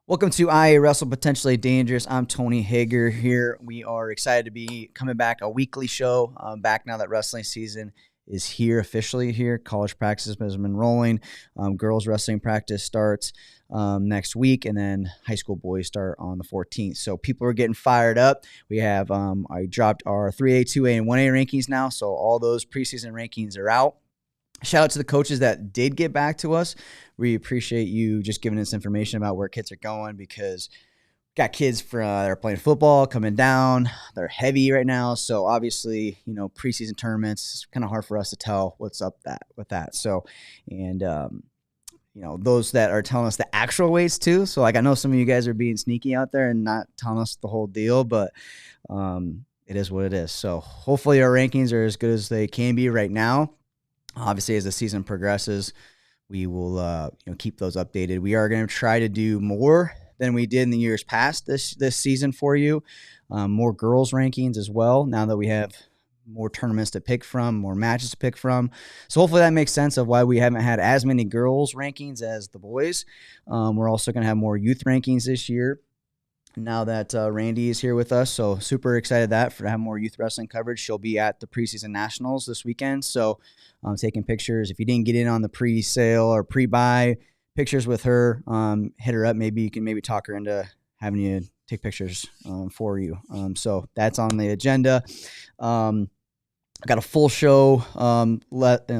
Welcome to IAwrestle Potentially Dangerous. I'm Tony Hager here. We are excited to be coming back, a weekly show, back now that wrestling season is here, officially here. College practice has been rolling. Girls wrestling practice starts next week, and then high school boys start on the 14th. So people are getting fired up. We have, I dropped our 3A, 2A, and 1A rankings now, so all those preseason rankings are out. Shout out to the coaches that did get back to us. We appreciate you just giving us information about where kids are going, because we got kids that are playing football coming down. They're heavy right now. So obviously, preseason tournaments, it's kind of hard for us to tell what's up with that. So, and, those that are telling us the actual weights too. So like, I know some of you guys are being sneaky out there and not telling us the whole deal, but it is what it is. So hopefully our rankings are as good as they can be right now. Obviously, as the season progresses, we will keep those updated. We are going to try to do more than we did in the years past this season for you. More girls rankings as well, now that we have more tournaments to pick from, more matches to pick from. So hopefully that makes sense of why we haven't had as many girls rankings as the boys. We're also going to have more youth rankings this year, now that Randy is here with us. So super excited to have more youth wrestling coverage. She'll be at the preseason nationals this weekend. So I'm taking pictures. If you didn't get in on the pre-sale or pre-buy pictures with her, hit her up. Maybe you can talk her into having you take pictures for you. So that's on the agenda. I got a full show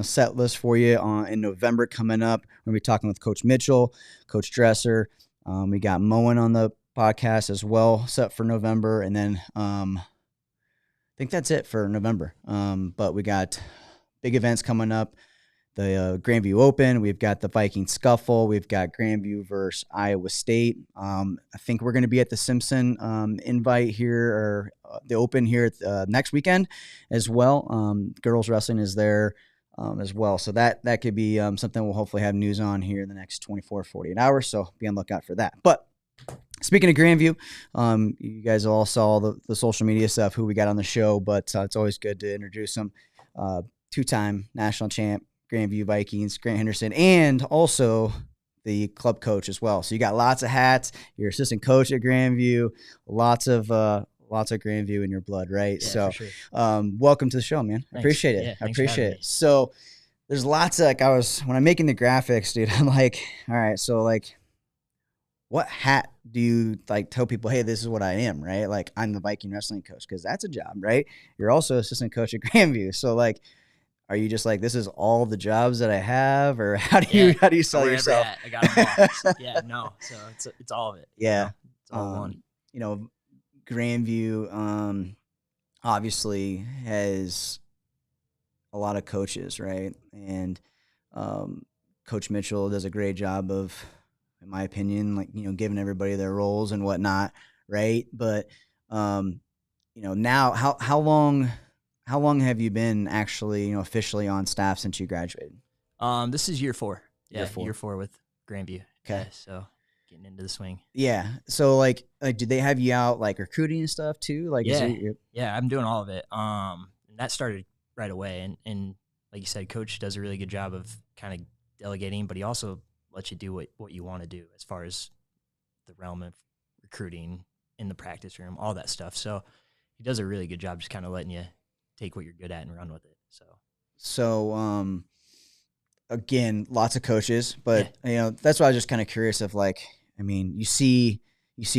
set list for you in November coming up. We're going to be talking with Coach Mitchell, Coach Dresser. We got Moen on the podcast as well, set for November. And then I think that's it for November. But we got big events coming up. The Grandview Open. We've got the Viking Scuffle. We've got Grandview versus Iowa State. I think we're going to be at the Simpson invite here, or the Open here next weekend as well. Girls wrestling is there as well. So that could be something we'll hopefully have news on here in the next 24, 48 hours. So be on the lookout for that. But speaking of Grandview, you guys all saw the social media stuff, who we got on the show, but it's always good to introduce them. Two-time national champ, Grandview Vikings, Grant Henderson, and also the club coach as well. So you got lots of hats. You're assistant coach at Grandview, lots of Grandview in your blood, right? Yeah, so for sure. Welcome to the show, man. Thanks. I appreciate it. Yeah, I thanks for appreciate having it. me. So there's lots of, when I'm making the graphics, dude, I'm like, all right, so what hat do you tell people, hey, this is what I am, right? Like, I'm the Viking wrestling coach, because that's a job, right? You're also assistant coach at Grandview. So are you just this is all the jobs that I have, or how do you sell yourself? I got them all. Yeah, no. So it's all of it. Yeah. It's all one. Grandview obviously has a lot of coaches, right? And Coach Mitchell does a great job of, in my opinion, giving everybody their roles and whatnot, right? But now how long have you been actually officially on staff since you graduated? This is year 4. Yeah, year 4 with Grandview. Okay. Yeah, so getting into the swing. Yeah. So did they have you out recruiting and stuff too? Yeah, I'm doing all of it. And that started right away. And like you said, coach does a really good job of kind of delegating, but he also lets you do what you want to do as far as the realm of recruiting in the practice room, all that stuff. So he does a really good job just kind of letting you take what you're good at and run with it. So again, lots of coaches, but that's why I was just kind of curious of like, I mean, you see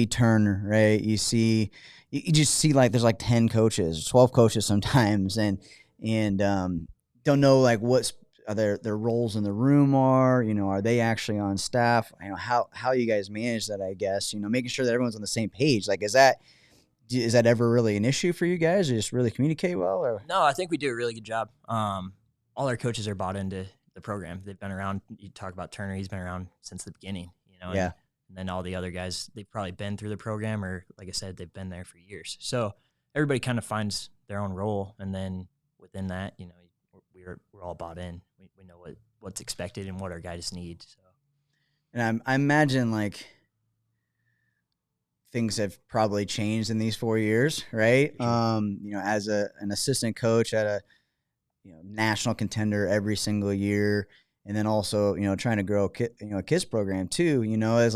Turner, right? You just see like there's like 10 coaches, 12 coaches sometimes, and don't know like what's their roles in the room are. Are they actually on staff? How you guys manage that? I guess making sure that everyone's on the same page. Like, is that ever really an issue for you guys? Or just really communicate well? Or no, I think we do a really good job. All our coaches are bought into the program. They've been around. You talk about Turner; he's been around since the beginning. Yeah. And then all the other guys, they've probably been through the program, or like I said, they've been there for years. So everybody kind of finds their own role, and then within that, we're all bought in. We know what's expected and what our guys need. So, and I imagine like things have probably changed in these 4 years, right? Sure. As an assistant coach at a national contender every single year, and then also trying to grow a kids program too. Is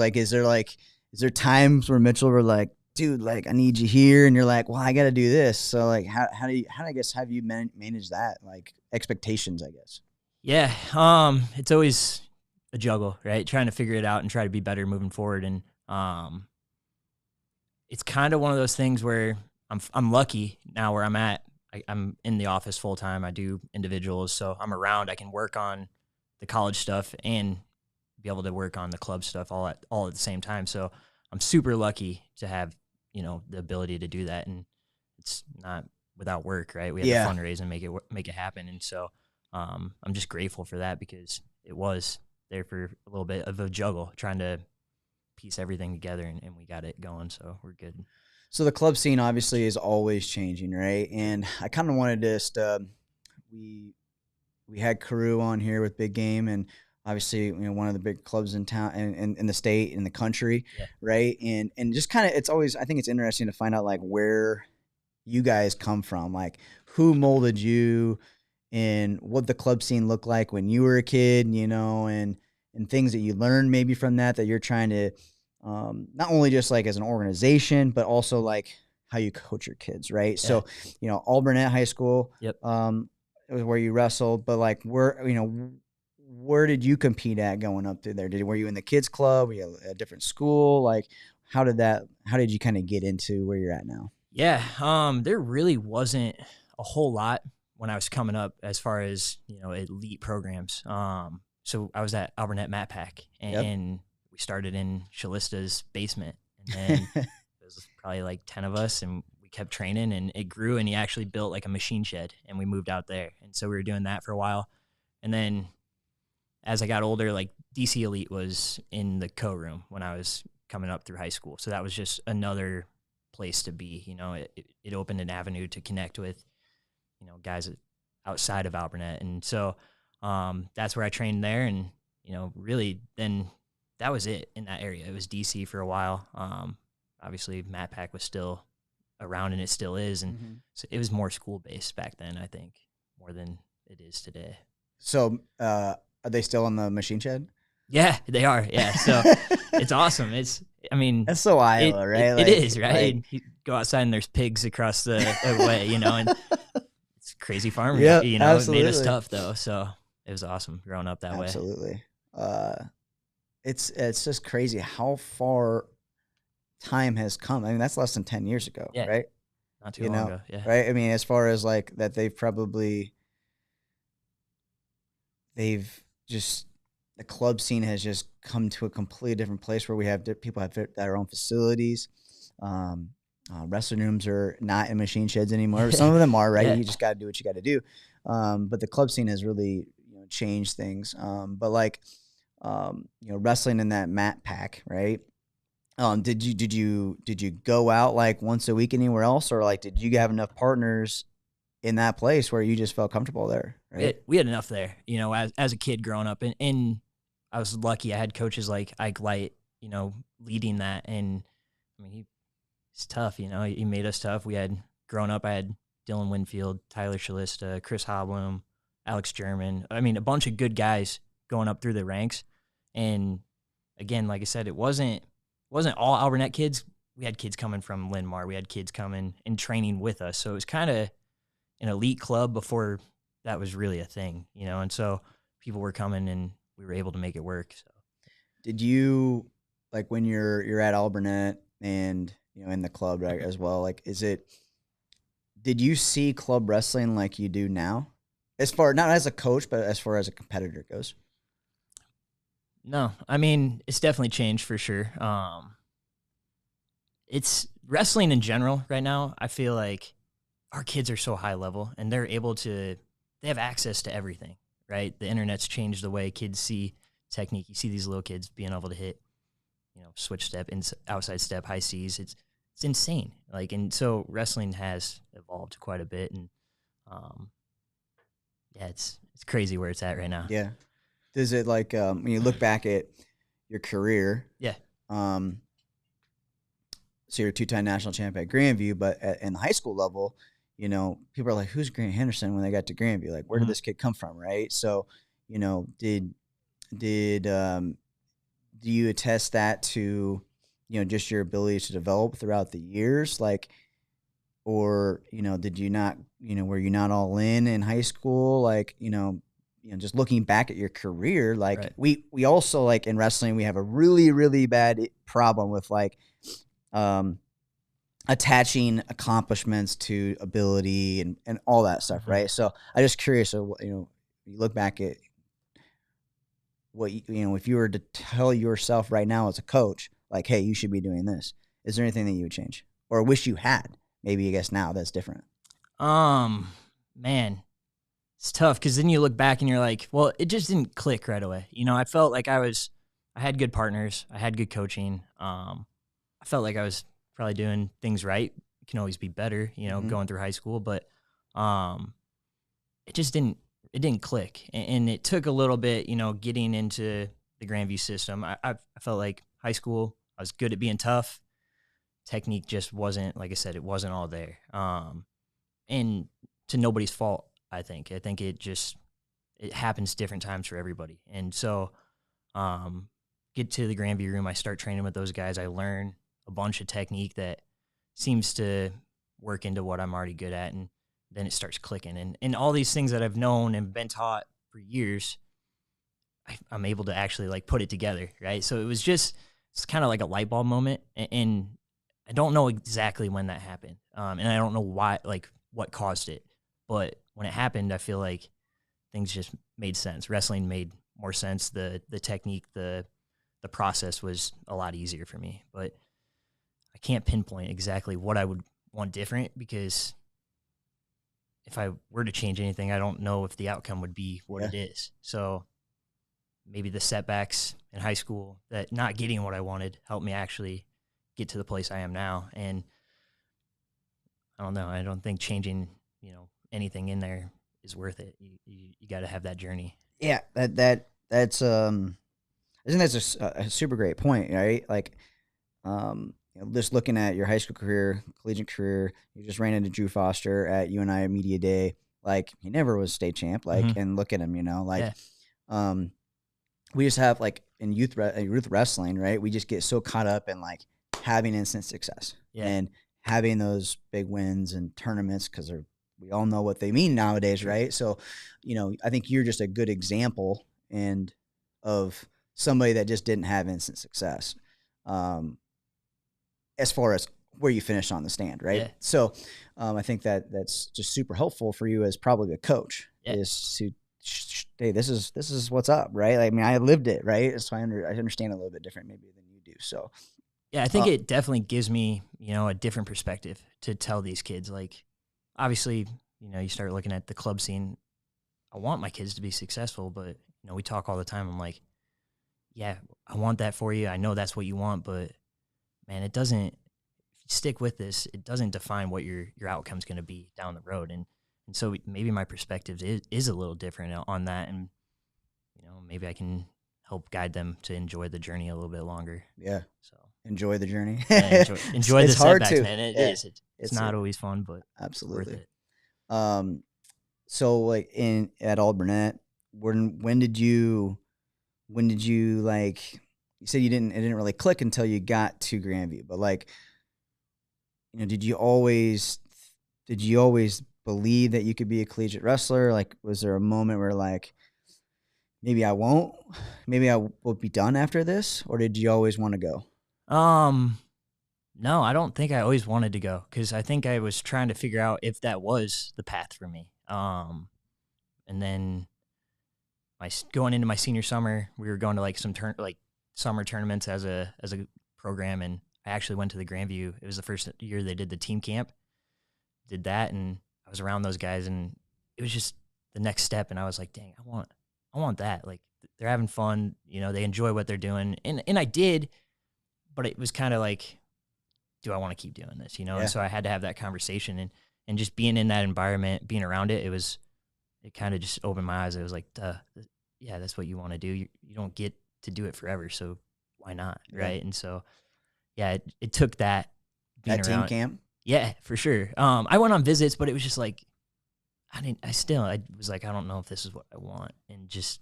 there times where Mitchell were like, dude, like I need you here, and you're like, well, I got to do this. So like, how I guess have you managed that, like expectations, I guess? Yeah, it's always a juggle, right? Trying to figure it out and try to be better moving forward, and it's kind of one of those things where I'm lucky now where I'm at. I'm in the office full time. I do individuals, so I'm around. I can work on the college stuff and be able to work on the club stuff all at the same time. So I'm super lucky to have the ability to do that, and it's not without work, right? We have to fundraise and make it happen, and so I'm just grateful for that because it was there for a little bit of a juggle trying to piece everything together, and we got it going, so we're good. So the club scene obviously is always changing, right? And I kind of wanted to just we had Carew on here with Big Game, and obviously one of the big clubs in town and in the state, in the country, right? And just kind of I think it's interesting to find out like where you guys come from, like who molded you and what the club scene looked like when you were a kid, and things that you learned maybe from that you're trying to not only just like as an organization, but also like how you coach your kids, right? Yeah. So, Alburnett High School, it was where you wrestled, but like where did you compete at going up through there? Were you in the kids club? Were you at a different school? Like how did you kind of get into where you're at now? Yeah. There really wasn't a whole lot when I was coming up as far as, elite programs. So I was at Alburnett Mat Pack and we started in Shalista's basement, and then there was probably like 10 of us, and we kept training, and it grew, and he actually built like a machine shed, and we moved out there. And so we were doing that for a while. And then as I got older, like DC Elite was in the co-room when I was coming up through high school. So that was just another place to be. It opened an avenue to connect with, guys outside of Alburnett. And so that's where I trained there. And, really then that was it in that area. It was DC for a while. Obviously Mat Pack was still around, and it still is. And so it was more school-based back then, I think, more than it is today. So are they still in the machine shed? Yeah, they are. Yeah. So it's awesome. That's so Iowa, right? It is, right? You go outside and there's pigs across the way, and it's crazy farming. It made us tough though. So it was awesome growing up that way. Absolutely. It's just crazy how far time has come. I mean, that's less than 10 years ago, right? Not too long ago, yeah. Right? I mean, as far as like that the club scene has just come to a completely different place where we have people have their own facilities. Wrestling rooms are not in machine sheds anymore. Some of them are, right? You just got to do what you got to do. But the club scene has really changed things. But like, wrestling in that Mat Pack, right? Did you go out like once a week anywhere else, or like did you have enough partners in that place where you just felt comfortable there? Right? We had enough there, as a kid growing up, and I was lucky. I had coaches like Ike Light, leading that, and I mean he's tough. He made us tough. We had growing up. I had Dylan Winfield, Tyler Shalista, Chris Hoblum, Alex German. I mean, a bunch of good guys going up through the ranks. And again, like I said, it wasn't all Alburnett kids. We had kids coming from Linn-Mar. We had kids coming and training with us. So it was kind of an elite club before that was really a thing, you know? And so people were coming and we were able to make it work. So did you, like, when you're at Alburnett and, you know, in the club, right, as well, like, did you see club wrestling like you do now? As far, not as a coach, but as far as a competitor goes? No, I mean, it's definitely changed for sure. It's wrestling in general right now. I feel like our kids are so high level and they have access to everything, right? The internet's changed the way kids see technique. You see these little kids being able to hit, you know, switch step, outside step, high C's. It's insane. Like, and so wrestling has evolved quite a bit, and yeah, it's crazy where it's at right now. Yeah. Does it, like, when you look back at your career? Yeah. So you're a 2-time national champ at Grandview, but in the high school level, you know, people are like, "Who's Grant Henderson?" When they got to Grandview, like, where did this kid come from, right? So, you know, do you attest that to, you know, just your ability to develop throughout the years, like, or, you know, did you not, you know, were you not all in high school, like, you know, just looking back at your career, like, right. we also, like, in wrestling, we have a really, really bad problem with, like, attaching accomplishments to ability and all that stuff, right? So I'm just curious, so, you know, you look back at what, you know, if you were to tell yourself right now as a coach, like, hey, you should be doing this, is there anything that you would change or wish you had? Maybe, I guess, now that's different. Man, it's tough because then you look back and you're like, well, it just didn't click right away. You know, I felt like I had good partners. I had good coaching. I felt like I was probably doing things right. It can always be better, you know, going through high school, but it just didn't click. And it took a little bit, you know, getting into the Grandview system. I felt like high school, I was good at being tough. Technique just wasn't, like I said, it wasn't all there. And to nobody's fault, I think. I think it happens different times for everybody. And so get to the Grandview room, I start training with those guys. I learn a bunch of technique that seems to work into what I'm already good at, and then it starts clicking. And all these things that I've known and been taught for years, I'm able to actually, like, put it together, right? So it's kind of like a light bulb moment, and I don't know exactly when that happened, and I don't know why, like, what caused it. But when it happened, I feel like things just made sense. Wrestling made more sense. The technique, the process was a lot easier for me. But I can't pinpoint exactly what I would want different, because if I were to change anything, I don't know if the outcome would be what it is. So maybe the setbacks in high school, that not getting what I wanted, helped me actually get to the place I am now. And I don't know. I don't think changing, you know, anything in there is worth it. You got to have that journey. Yeah, that's I think that's a super great point, right? Like, you know, just looking at your high school career, collegiate career, you just ran into Drew Foster at UNI Media Day. Like, he never was state champ. Like, and look at him, you know, like, we just have, like, in youth wrestling, right? We just get so caught up in, like, having instant success and having those big wins and tournaments, because we all know what they mean nowadays, right? So, you know, I think you're just a good example of somebody that just didn't have instant success, as far as where you finish on the stand, right? Yeah. So I think that's just super helpful for you as probably a coach, is to, hey, this is what's up, right? I mean, I lived it, right? So I understand a little bit different maybe than you do. So yeah, I think it definitely gives me, you know, a different perspective to tell these kids. Like, obviously, you know, you start looking at the club scene. I want my kids to be successful, but, you know, we talk all the time. I'm like, yeah, I want that for you. I know that's what you want, but man, it doesn't, if you stick with this, it doesn't define what your outcome's going to be down the road. And so maybe my perspective is a little different on that. And, you know, maybe I can help guide them to enjoy the journey a little bit longer. Yeah. So enjoy the journey. Yeah, enjoy the hard setbacks, to. man. It is. It's not always fun, but absolutely. it's worth it. So like at Alburnett, when did you like, you said it didn't really click until you got to Grandview, but like, did you always believe that you could be a collegiate wrestler? Like, was there a moment where like, maybe I will be done after this, or did you always want to go? No, I don't think I always wanted to go, because I think I was trying to figure out if that was the path for me. And then going into my senior summer, we were going to like some summer tournaments as a program, and I actually went to the Grandview. It was the first year they did the team camp. Did that, and I was around those guys, and it was just the next step. And I was like, dang, I want that. Like, they're having fun, they enjoy what they're doing, and I did, but it was kind of like, do I want to keep doing this? Yeah. And so I had to have that conversation, and just being in that environment, being around it, it kind of just opened my eyes. It was like, yeah, that's what you want to do. You don't get to do it forever, so why not, right? And so, yeah, it took that being that around team camp. Yeah, for sure. I went on visits, but it was just like, I was like, I don't know if this is what I want, and just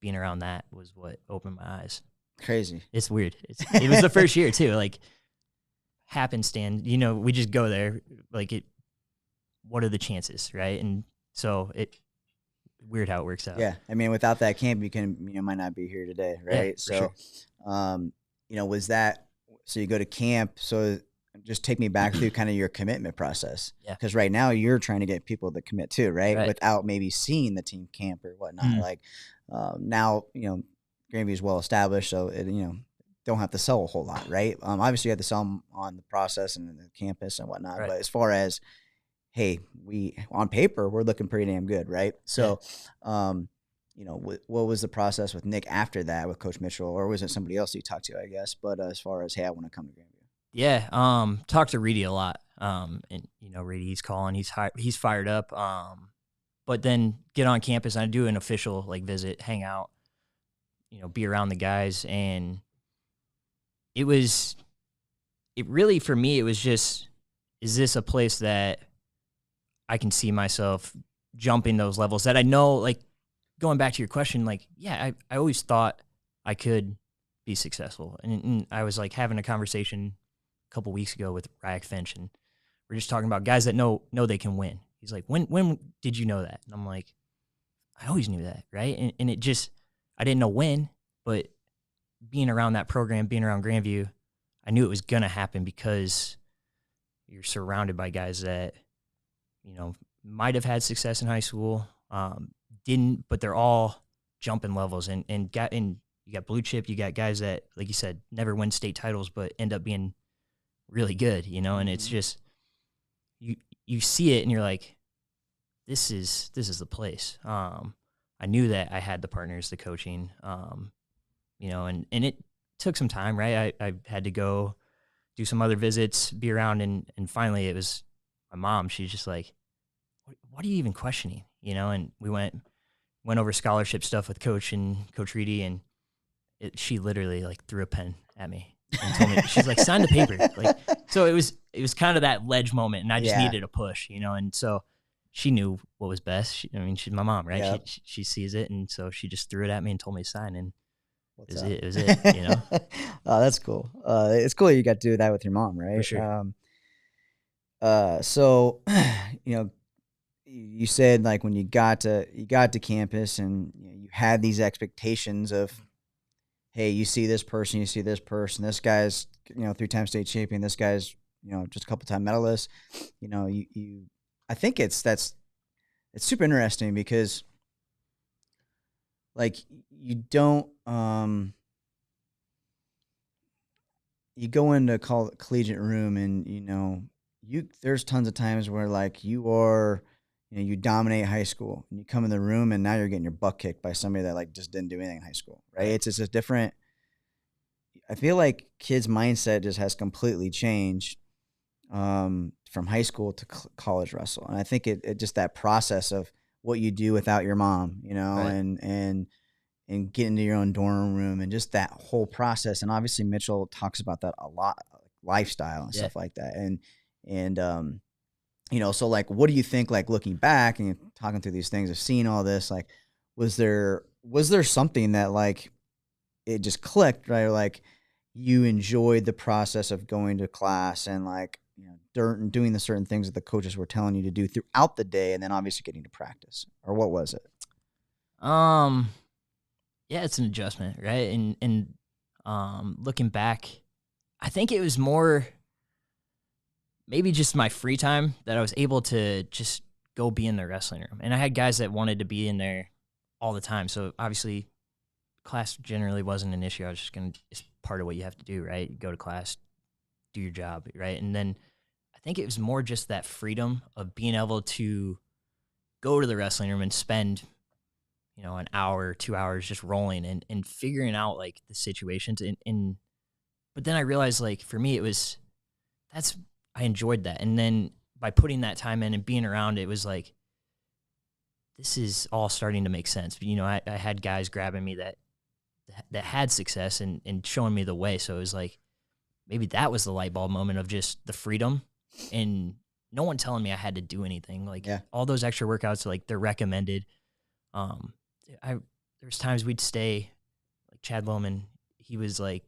being around that was what opened my eyes. Crazy. It's weird. It was the first year too, like happenstance. We just go there, like it. What are the chances, right? And so weird how it works out. Yeah, I mean, without that camp, you might not be here today, right? Yeah, so, sure. Was that, so you go to camp? So just take me back through kind of your commitment process. Yeah, because right now you're trying to get people to commit too, right? Without maybe seeing the team camp or whatnot. Like now, Grandview is well established, so it don't have to sell a whole lot, right? Obviously you have to sell them on the process and the campus and whatnot, but as far as, hey, on paper, we're looking pretty damn good, right? So, what was the process with Nick after that with Coach Mitchell, or was it somebody else you talked to, I guess? But as far as, hey, I want to come to Grandview. Yeah, talked to Reedy a lot. And Reedy, he's calling, he's fired up. But then get on campus and I do an official like visit, hang out, be around the guys, and it really, for me, it was just, is this a place that I can see myself jumping those levels that I know, like going back to your question, like, yeah, I always thought I could be successful. And I was like having a conversation a couple weeks ago with Ryak Finch, and we're just talking about guys that know they can win. He's like, when did you know that? And I'm like, I always knew that, right? And it just, I didn't know when, but being around that program, being around Grandview, I knew it was going to happen, because you're surrounded by guys that, might have had success in high school, didn't, but they're all jumping levels, and you got blue chip, you got guys that, like you said, never win state titles, but end up being really good, and it's just, you see it and you're like, this is the place. I knew that I had the partners, the coaching, and it took some time, right? I had to go do some other visits, be around, and finally it was my mom. She's just like, what are you even questioning? And we went over scholarship stuff with Coach Reedy, and she literally like threw a pen at me and told me, she's like, sign the paper. Like, so it was kind of that ledge moment, and I just needed a push, and so she knew what was best. She's my mom, right? Yep. She sees it, and so she just threw it at me and told me to sign, and it was it. Oh, that's cool. It's cool you got to do that with your mom, right? For sure. So, you said like when you got to campus, and you had these expectations of, hey, you see this person, this guy's 3-time state champion, this guy's just a couple-time medalist. I think it's super interesting, because like you don't you go into collegiate room, and there's tons of times where like you dominate high school, and you come in the room, and now you're getting your butt kicked by somebody that like just didn't do anything in high school, right? It's just a different. I feel like kids' mindset just has completely changed from high school to college wrestle, and I think it just that process of what you do without your mom, right. and get into your own dorm room, and just that whole process. And obviously Mitchell talks about that a lot, like lifestyle and stuff like that. And So like, what do you think, like looking back and talking through these things of seeing all this, like, was there something that like it just clicked, right? Or like you enjoyed the process of going to class and like, doing the certain things that the coaches were telling you to do throughout the day, and then obviously getting to practice, or what was it? Yeah, it's an adjustment, right? And looking back, I think it was more maybe just my free time that I was able to just go be in the wrestling room. And I had guys that wanted to be in there all the time. So obviously class generally wasn't an issue. I was just it's part of what you have to do, right? You go to class, do your job, right? And then I think it was more just that freedom of being able to go to the wrestling room and spend, an hour, 2 hours just rolling and figuring out like the situations. But then I realized like for me, I enjoyed that. And then by putting that time in and being around it was like, this is all starting to make sense. I had guys grabbing me that had success and showing me the way. So it was like, maybe that was the light bulb moment of just the freedom and no one telling me I had to do anything. Like all those extra workouts, like they're recommended. There's times we'd stay, like Chad Loman, he was like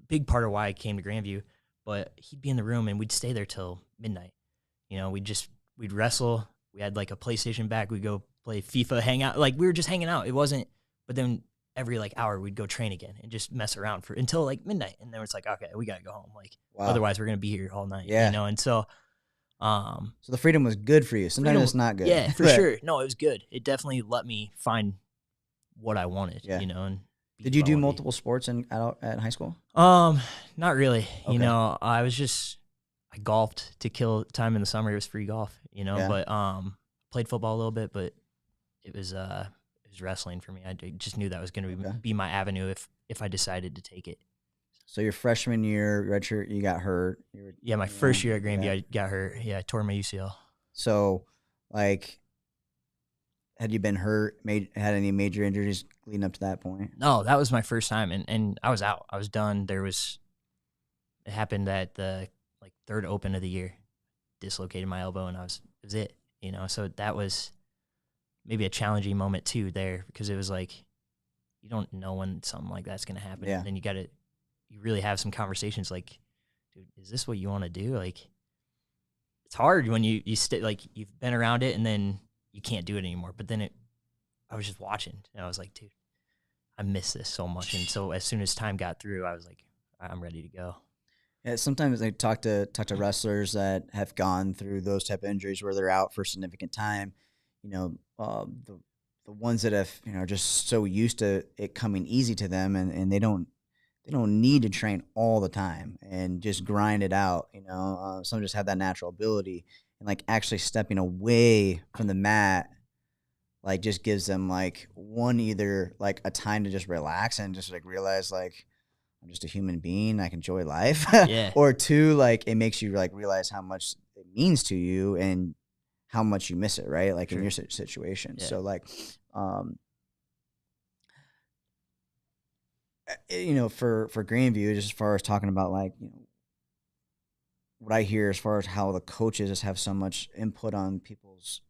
big part of why I came to Grandview, but he'd be in the room and we'd stay there till midnight. We'd wrestle. We had like a PlayStation back. We'd go play FIFA, hang out. Like we were just hanging out. It wasn't, but then every like hour we'd go train again and just mess around until like midnight. And then it's like, okay, we got to go home. Like otherwise we're going to be here all night, And so, so the freedom was good for you. Sometimes it's not good. Yeah, for sure. No, it was good. It definitely let me find what I wanted, and did you do multiple sports at high school? Not really. Okay. I golfed to kill time in the summer. It was free golf, but played football a little bit, but it was wrestling for me. I just knew that was going to be my avenue if I decided to take it. So your freshman year, redshirt, you got hurt. My first year at Grandview, I got hurt. Yeah, I tore my UCL. So, like, had you been hurt, had any major injuries leading up to that point? No, that was my first time, and I was out. I was done. It happened at the third open of the year. Dislocated my elbow, and it was it. So that was maybe a challenging moment too there, because it was like you don't know when something like that's going to happen. Yeah. And then you really have some conversations like, dude, is this what you want to do? Like, it's hard when you stay, like, you've been around it and then you can't do it anymore. But then I was just watching and I was like, dude, I miss this so much. And so as soon as time got through, I was like, I'm ready to go. Yeah, sometimes I talk to wrestlers that have gone through those type of injuries where they're out for a significant time. The ones that have, are just so used to it coming easy to them, and they don't need to train all the time and just grind it out. Some just have that natural ability, and like actually stepping away from the mat, like just gives them like either like a time to just relax and just like realize like I'm just a human being, I can enjoy life. Yeah. Or two, like it makes you like realize how much it means to you and how much you miss it, right? Like in your situation. Yeah. So like, for Grandview, just as far as talking about like, what I hear as far as how the coaches just have so much input on people's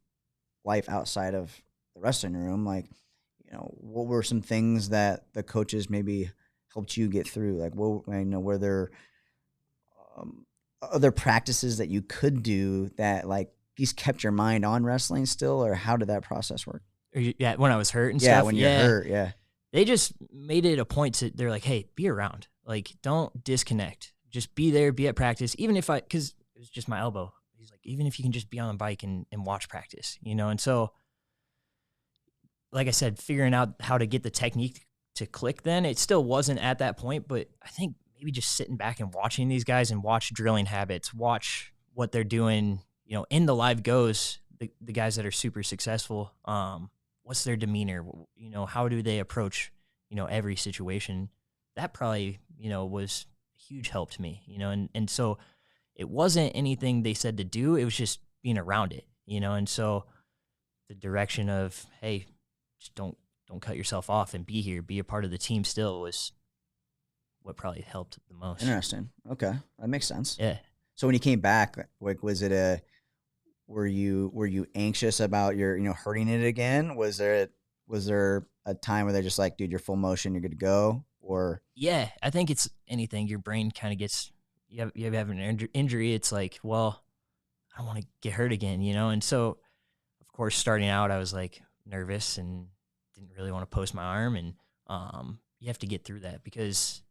life outside of the wrestling room, like, what were some things that the coaches maybe helped you get through? Like, were there other practices that you could do that like these kept your mind on wrestling still, or how did that process work? Yeah, when I was hurt and stuff. Yeah, when you're hurt, yeah. They just made it a point they're like, hey, be around. Like, don't disconnect. Just be there, be at practice. Even if because it was just my elbow. He's like, even if you can just be on the bike and watch practice, And so, like I said, figuring out how to get the technique to click then, it still wasn't at that point, but I think maybe just sitting back and watching these guys and watch drilling habits, watch what they're doing, in the live goes, the guys that are super successful, what's their demeanor, how do they approach, every situation. That probably, was a huge help to me, and so it wasn't anything they said to do. It was just being around it, and so the direction of, hey, just don't cut yourself off and be here, be a part of the team still, was what probably helped the most. Interesting. Okay. That makes sense. Yeah. So when you came back, like, were you anxious about your, hurting it again? Was there a time where they're just like, dude, you're full motion, you're good to go? Or Yeah, I think it's anything. Your brain kind of gets, you have an injury. It's like, well, I don't want to get hurt again, And so, of course, starting out, I was like nervous and didn't really want to post my arm. And you have to get through that, because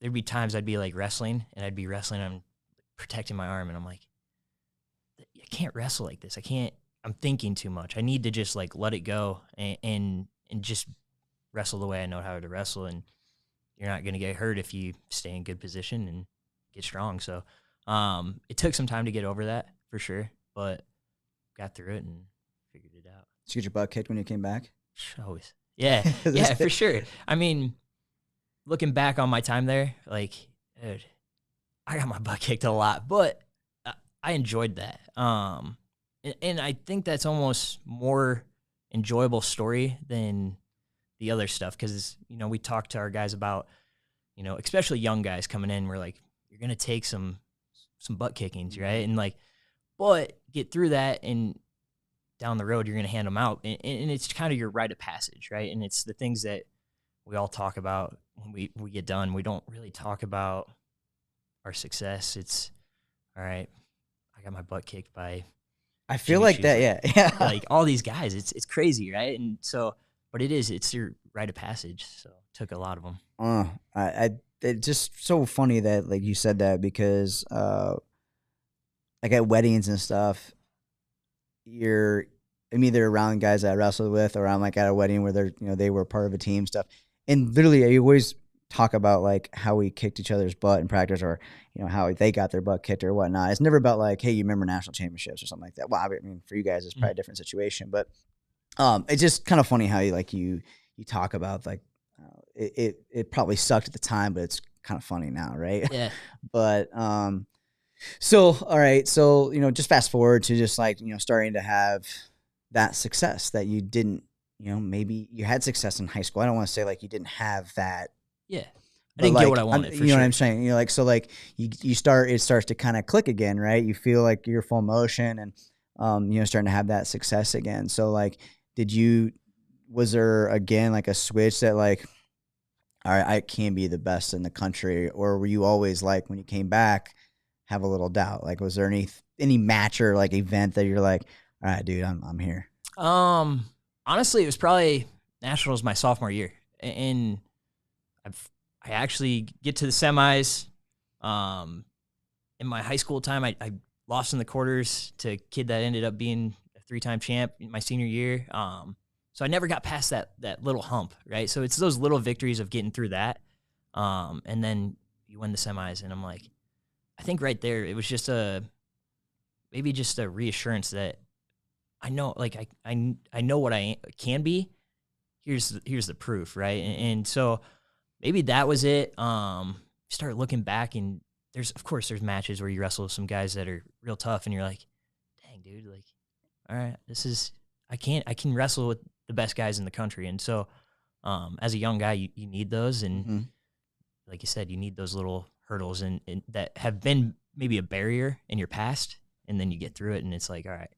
there'd be times I'd be like wrestling and I'd be wrestling. I'm protecting my arm and I'm like, I can't wrestle like this. I'm thinking too much. I need to just like let it go and just wrestle the way I know how to wrestle. And you're not going to get hurt if you stay in good position and get strong. So it took some time to get over that, for sure, but got through it and figured it out. Did you get your butt kicked when you came back? Always. Yeah. Yeah, for sure. I mean, looking back on my time there, like, dude, I got my butt kicked a lot, but I enjoyed that. And I think that's almost more enjoyable story than the other stuff, because, we talk to our guys about, especially young guys coming in, we're like, you're going to take some butt kickings, right? And like, but get through that, and down the road, you're going to hand them out. And it's kind of your rite of passage, right? And it's the things that we all talk about when we get done. We don't really talk about our success. It's, all right, I got my butt kicked by I feel like that, yeah. like all these guys. It's crazy, right? And so, but it's your rite of passage. So it took a lot of them. It's just so funny that like you said that, because like at weddings and stuff, I'm either around guys that I wrestled with, or I'm like at a wedding where they were part of a team stuff, and literally I always talk about like how we kicked each other's butt in practice, or how they got their butt kicked or whatnot. It's never about like, hey, you remember national championships or something like that. Well, I mean, for you guys, it's probably a different situation, but it's just kind of funny how you talk about like it probably sucked at the time, but it's kind of funny now, right? Yeah. But so all right, so just fast forward to just like starting to have that success that you didn't, maybe you had success in high school. I don't want to say like you didn't have that. Yeah. I didn't get what I wanted, for you know sure. what I'm saying? Like, so like it starts to kind of click again, right? You feel like you're full motion and, starting to have that success again. So like, was there again, like a switch that like, all right, I can be the best in the country? Or were you always like, when you came back, have a little doubt? Like, was there any match or like event that you're like, all right, dude, I'm here? Honestly, it was probably nationals my sophomore year. And I actually get to the semis. In my high school time, I lost in the quarters to a kid that ended up being a 3-time champ in my senior year. So I never got past that little hump, right? So it's those little victories of getting through that. And then you win the semis, and I'm like, I think right there, it was just maybe just a reassurance that I know, like I know what I can be. Here's the proof, right? And so maybe that was it. Start looking back, and there's matches where you wrestle with some guys that are real tough, and you're like, dang, dude, like, all right, I can wrestle with the best guys in the country. And so as a young guy, you need those. And like you said, you need those little hurdles and that have been maybe a barrier in your past, and then you get through it, and it's like, all right,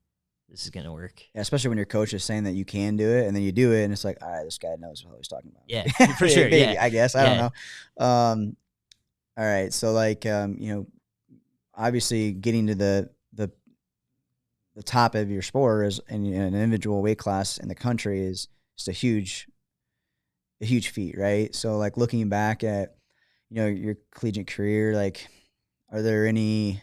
this is going to work. Yeah, especially when your coach is saying that you can do it, and then you do it, and it's like, all right, this guy knows what he's talking about. Yeah, for sure. Maybe, yeah. I guess. I don't know. All right. So like, obviously getting to the top of your sport is in an individual weight class in the country is just a huge feat, right? So like looking back at, your collegiate career, like, are there any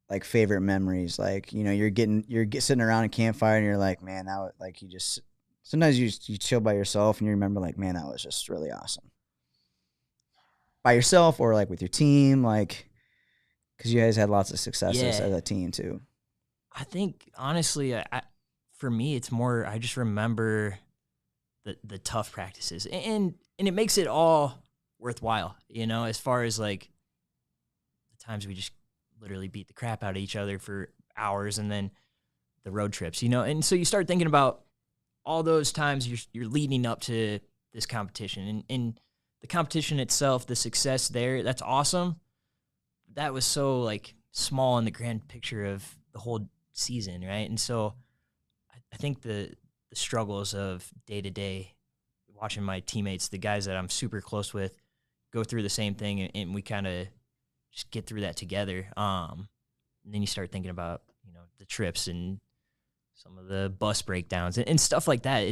like favorite memories? Like, you're sitting around a campfire and you're like, man, that was like, sometimes you chill by yourself and you remember like, man, that was just really awesome. By yourself or like with your team, like, because you guys had lots of successes as a team too. I think honestly, for me, it's more, I just remember the tough practices, and it makes it all worthwhile, as far as like the times we just literally beat the crap out of each other for hours, and then the road trips, and so you start thinking about all those times you're leading up to this competition, and the competition itself, the success there, that's awesome. that was so like small in the grand picture of the whole season, right? And so I think the struggles of day to day, watching my teammates, the guys that I'm super close with, go through the same thing, and we kind of just get through that together. And then you start thinking about, you know, the trips and some of the bus breakdowns and stuff like that.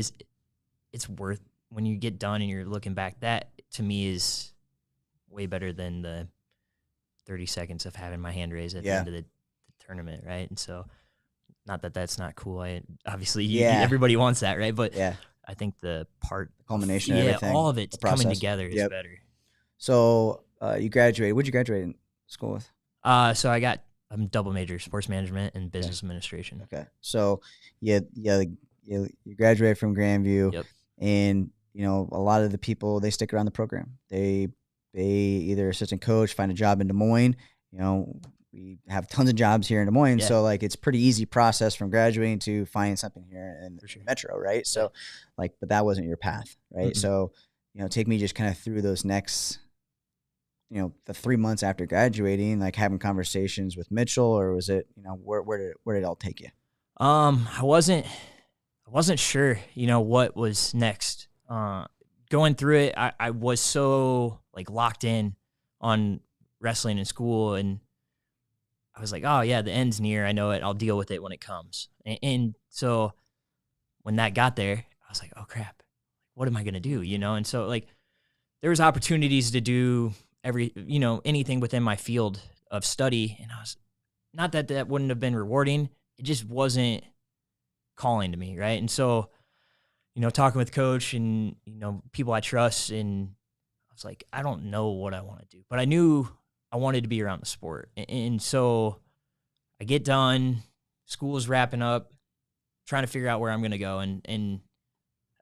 It's worth, when you get done and you're looking back, that to me is way better than the 30 seconds of having my hand raised at the end of the tournament, right? And so, not that that's not cool. Obviously, everybody wants that, right? But I think the culmination of everything, all of it coming together is better. So you graduated. What did you graduate in school with? So I'm double major, sports management and business administration. Okay. So you graduated from Grandview. Yep. And, you know, a lot of the people, they stick around the program. They either assistant coach, find a job in Des Moines. You know, we have tons of jobs here in Des Moines. So, like, it's a pretty easy process from graduating to finding something here in the metro, right? So, like, but that wasn't your path, right? Mm-hmm. So, you know, take me just kind of through those next, you know, the 3 months after graduating, like having conversations with Mitchell, or was it, you know, where did it all take you? I wasn't sure, you know, what was next. Going through it, I was so like locked in on wrestling in school, and I was like, oh yeah, the end's near. I know it. I'll deal with it when it comes. And so when that got there, I was like, oh crap, what am I gonna do? You know, and so like there was opportunities to do anything within my field of study, and I was, not that that wouldn't have been rewarding. It just wasn't calling to me, right? And so, you know, talking with coach and, you know, people I trust, and I was like, I don't know what I want to do, but I knew I wanted to be around the sport. And so I get done, school's wrapping up, trying to figure out where I'm going to go. And I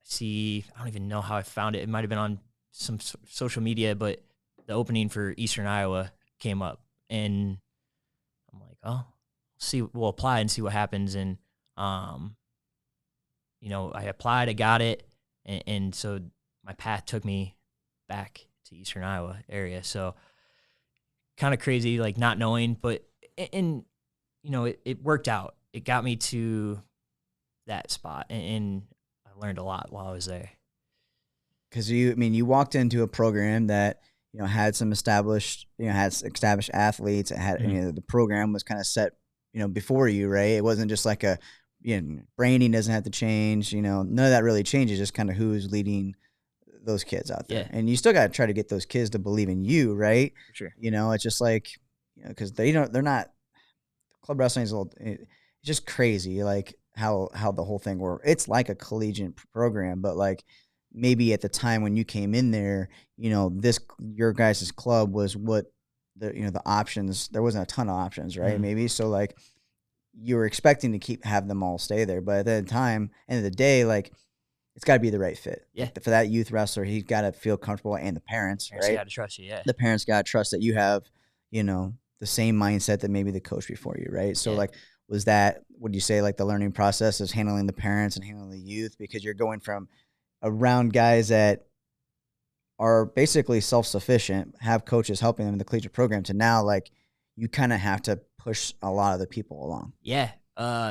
see, I don't even know how I found it. It might've been on some social media, but the opening for Eastern Iowa came up, and I'm like, oh, we'll apply and see what happens. And, you know, I applied, I got it. And so my path took me back to Eastern Iowa area. So kind of crazy, like not knowing, but, and you know, it worked out. It got me to that spot, and I learned a lot while I was there. Because you walked into a program that, you know, had some established athletes. It had, you know, the program was kind of set, you know, before you, right? It wasn't just like a, you know, branding doesn't have to change, you know, none of that really changes, just kind of who's leading those kids out there. And you still got to try to get those kids to believe in you, right? For sure. You know, it's just like, you know, because they're not, club wrestling is it's just crazy, like how the whole thing works. It's like a collegiate program, but like maybe at the time when you came in there, you know, your guys' club was what the options, there wasn't a ton of options, right? Mm-hmm. Maybe. So like you were expecting to have them all stay there, but at that time, end of the day, like it's got to be the right fit. Yeah. For that youth wrestler, he's got to feel comfortable, and the parents right? Got to trust you. Yeah. The parents got to trust that you have, you know, the same mindset that maybe the coach before you, right? So like, was that, would you say like the learning process is handling the parents and handling the youth, because you're going from around guys that are basically self-sufficient, have coaches helping them in the collegiate program, to now like you kind of have to push a lot of the people along. Yeah.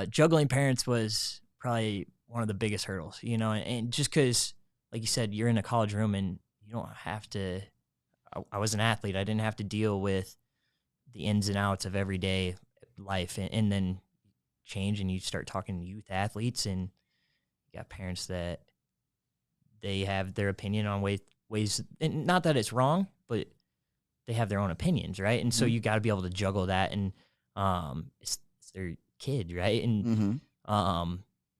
Juggling parents was probably one of the biggest hurdles, you know, and just because, like you said, you're in a college room and you don't have to, I was an athlete. I didn't have to deal with the ins and outs of everyday life, and then change, and you start talking to youth athletes, and you got parents that they have their opinion on ways, and not that it's wrong, but they have their own opinions, right? And so you got to be able to juggle that, and it's their kid, right? And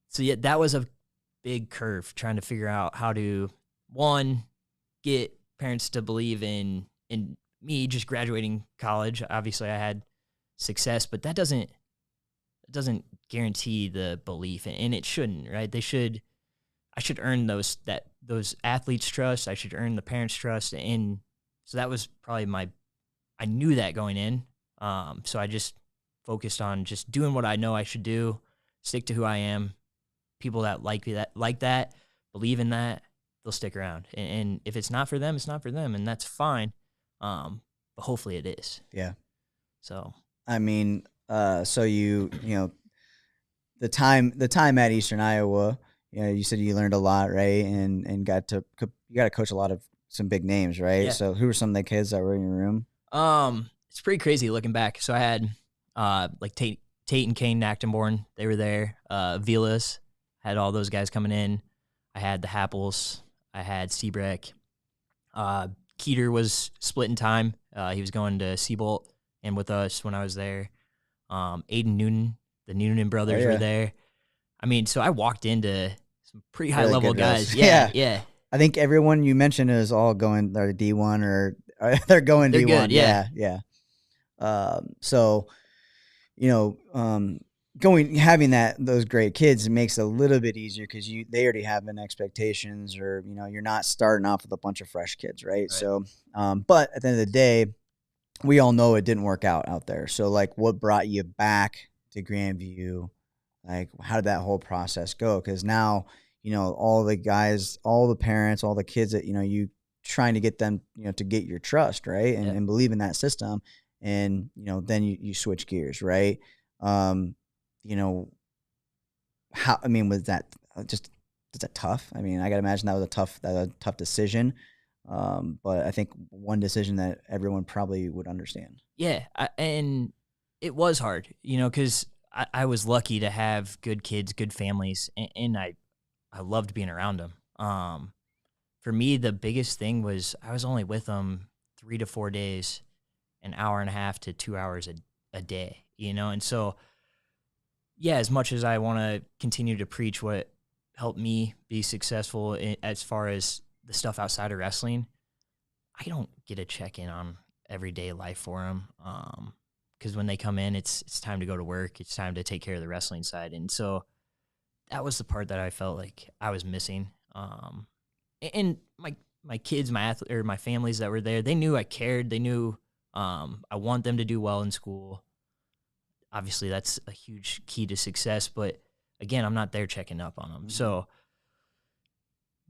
so yeah, that was a big curve, trying to figure out how to, one, get parents to believe in me just graduating college. Obviously I had success, but that doesn't guarantee the belief, and it shouldn't, right? I should earn those athletes' trust. I should earn the parents' trust. And so that was probably I knew that going in. So I just focused on just doing what I know I should do, stick to who I am. People that like that, believe in that, they'll stick around. And if it's not for them, it's not for them, and that's fine. But hopefully it is. Yeah. So, I mean, so you know, the time at Eastern Iowa, you know, you said you learned a lot, right? And you got to coach a lot of some big names, right? yeah. So who were some of the kids that were in your room? It's pretty crazy looking back. So I had like Tate and Kane Nachtenborn, they were there. Vilas, had all those guys coming in. I had the Happels, I had Seabreck. Keeter was splitting time. He was going to Seabolt and with us when I was there. Aiden Noonan, the Noonan brothers were there. I mean, so I walked into some pretty high level guys. Yeah. I think everyone you mentioned is all going they're D1 or they're going They're D1. good, yeah. So, you know, having those great kids makes it a little bit easier because they already have an expectations, or you know, you're not starting off with a bunch of fresh kids, right? So, but at the end of the day, we all know it didn't work out there. So, like, what brought you back to Grandview? Like, how did that whole process go? Because now, you know, all the guys, all the parents, all the kids that, you know, you trying to get them, you know, to get your trust, right? And believe in that system. And, you know, then you switch gears, right? You know, I mean, was that tough? I mean, I got to imagine that was a tough decision. But I think one decision that everyone probably would understand. Yeah. And it was hard, you know, because I was lucky to have good kids, good families, and I loved being around them. For me, the biggest thing was I was only with them 3 to 4 days, an hour and a half to 2 hours a day, you know? And so, yeah, as much as I want to continue to preach what helped me be successful as far as the stuff outside of wrestling, I don't get a check-in on everyday life for them. Because when they come in, it's time to go to work. It's time to take care of the wrestling side. And so that was the part that I felt like I was missing. And my kids, my families that were there, they knew I cared. They knew I want them to do well in school. Obviously, that's a huge key to success. But again, I'm not there checking up on them. Mm-hmm. So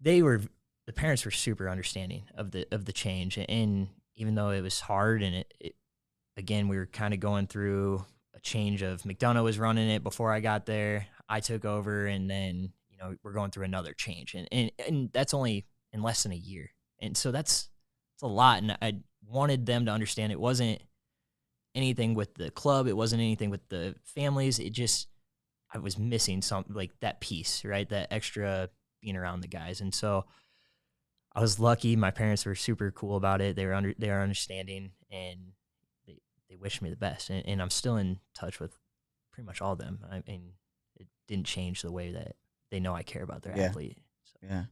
the parents were super understanding of the change. And even though it was hard and it again, we were kind of going through a change of McDonough was running it before I got there. I took over, and then, you know, we're going through another change. And that's only in less than a year. And so that's a lot. And I wanted them to understand it wasn't anything with the club. It wasn't anything with the families. I was missing something, like that piece, right? That extra being around the guys. And so I was lucky. My parents were super cool about it. They were understanding, and they wished me the best, and I'm still in touch with pretty much all of them. I mean, it didn't change the way that they know I care about their athlete. So. Yeah.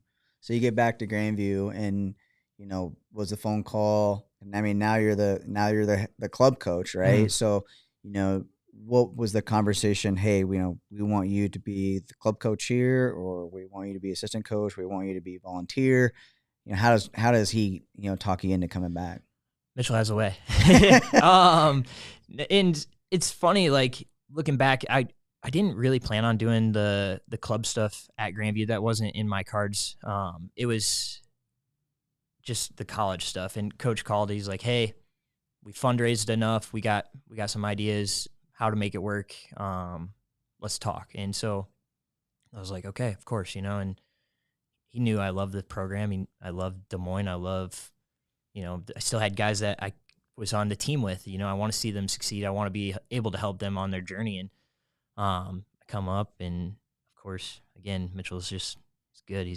So you get back to Grandview, and you know, was the phone call? And I mean, now you're the club coach, right? Mm-hmm. So, you know, what was the conversation? Hey, we want you to be the club coach here, or we want you to be assistant coach. We want you to be volunteer. You know, how does he, you know, talk you into coming back? Mitchell has a way. And it's funny, like, looking back, I didn't really plan on doing the club stuff at Grandview. That wasn't in my cards. It was just the college stuff. And Coach called. He's like, "Hey, we fundraised enough. We got some ideas how to make it work. Let's talk." And so I was like, "Okay, of course," you know. And he knew I loved the program. I loved Des Moines. You know, I still had guys that I was on the team with. You know, I want to see them succeed. I want to be able to help them on their journey. And I come up, and of course, again, Mitchell's he's good. He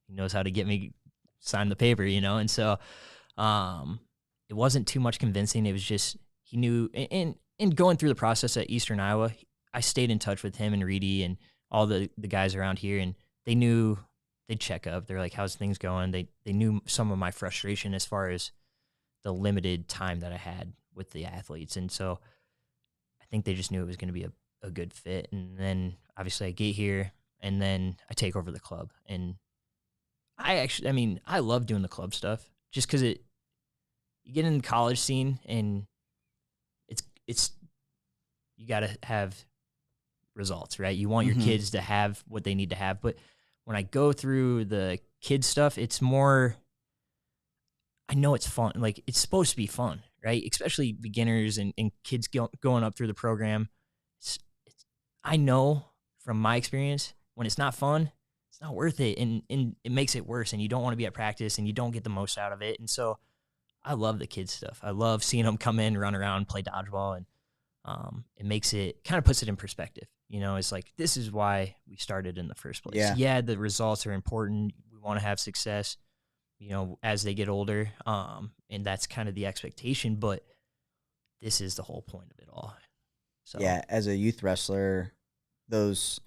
knows how to get me sign the paper, you know. And so it wasn't too much convincing. It was just he knew. And going through the process at Eastern Iowa, I stayed in touch with him and Reedy and all the guys around here, and they knew. They'd check up. They're like, "How's things going?" They knew some of my frustration as far as the limited time that I had with the athletes. And so I think they just knew it was going to be a good fit. And then obviously I get here, and then I take over the club. And I love doing the club stuff just because you get in the college scene, and it's you got to have results, right? You want your kids to have what they need to have. But when I go through the kids stuff, it's more, I know it's fun. Like, it's supposed to be fun, right? Especially beginners and kids going up through the program. I know from my experience, when it's not fun, it's not worth it. And it makes it worse. And you don't want to be at practice and you don't get the most out of it. And so I love the kids stuff. I love seeing them come in, run around, play dodgeball. And it makes it, kind of puts it in perspective. You know, it's like, this is why we started in the first place. Yeah, the results are important. We want to have success, you know, as they get older. And that's kind of the expectation, but this is the whole point of it all. So yeah, as a youth wrestler, those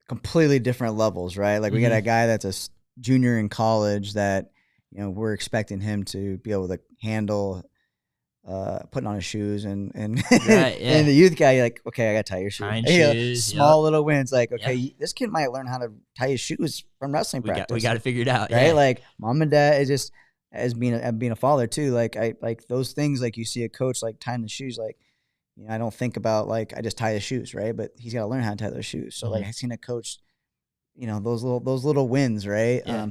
completely different levels, right? Like we got a guy that's a junior in college that, you know, we're expecting him to be able to handle putting on his shoes and right, yeah. and the youth guy, you're like, okay, I gotta tie your shoes. Tying Yeah, shoes, small little wins, like, okay, Yep. this kid might learn how to tie his shoes from wrestling practice. We got to figure it out, right? yeah. Like mom and dad is just as being a father too. Like I like those things. Like you see a coach like tying the shoes. Like, you know, I don't think about like I just tie his shoes, right? But he's got to learn how to tie those shoes. So like I've seen a coach, you know, those little wins, right? Yeah.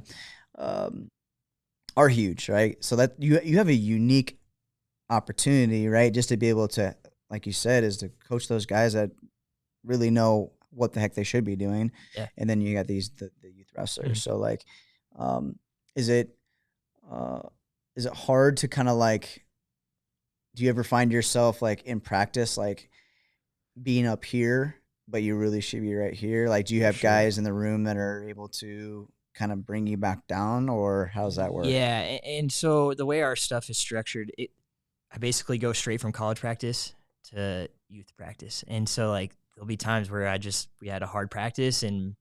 Are huge, right? So that you have a unique opportunity, right? Just to be able to, like you said, is to coach those guys that really know what the heck they should be doing. Yeah. And then you got the youth wrestlers. So like, is it hard to kind of like, do you ever find yourself like in practice, like being up here, but you really should be right here? Like, do you have guys in the room that are able to kind of bring you back down, or how's that work? Yeah. And so the way our stuff is structured, I basically go straight from college practice to youth practice. And so like there'll be times where we had a hard practice and,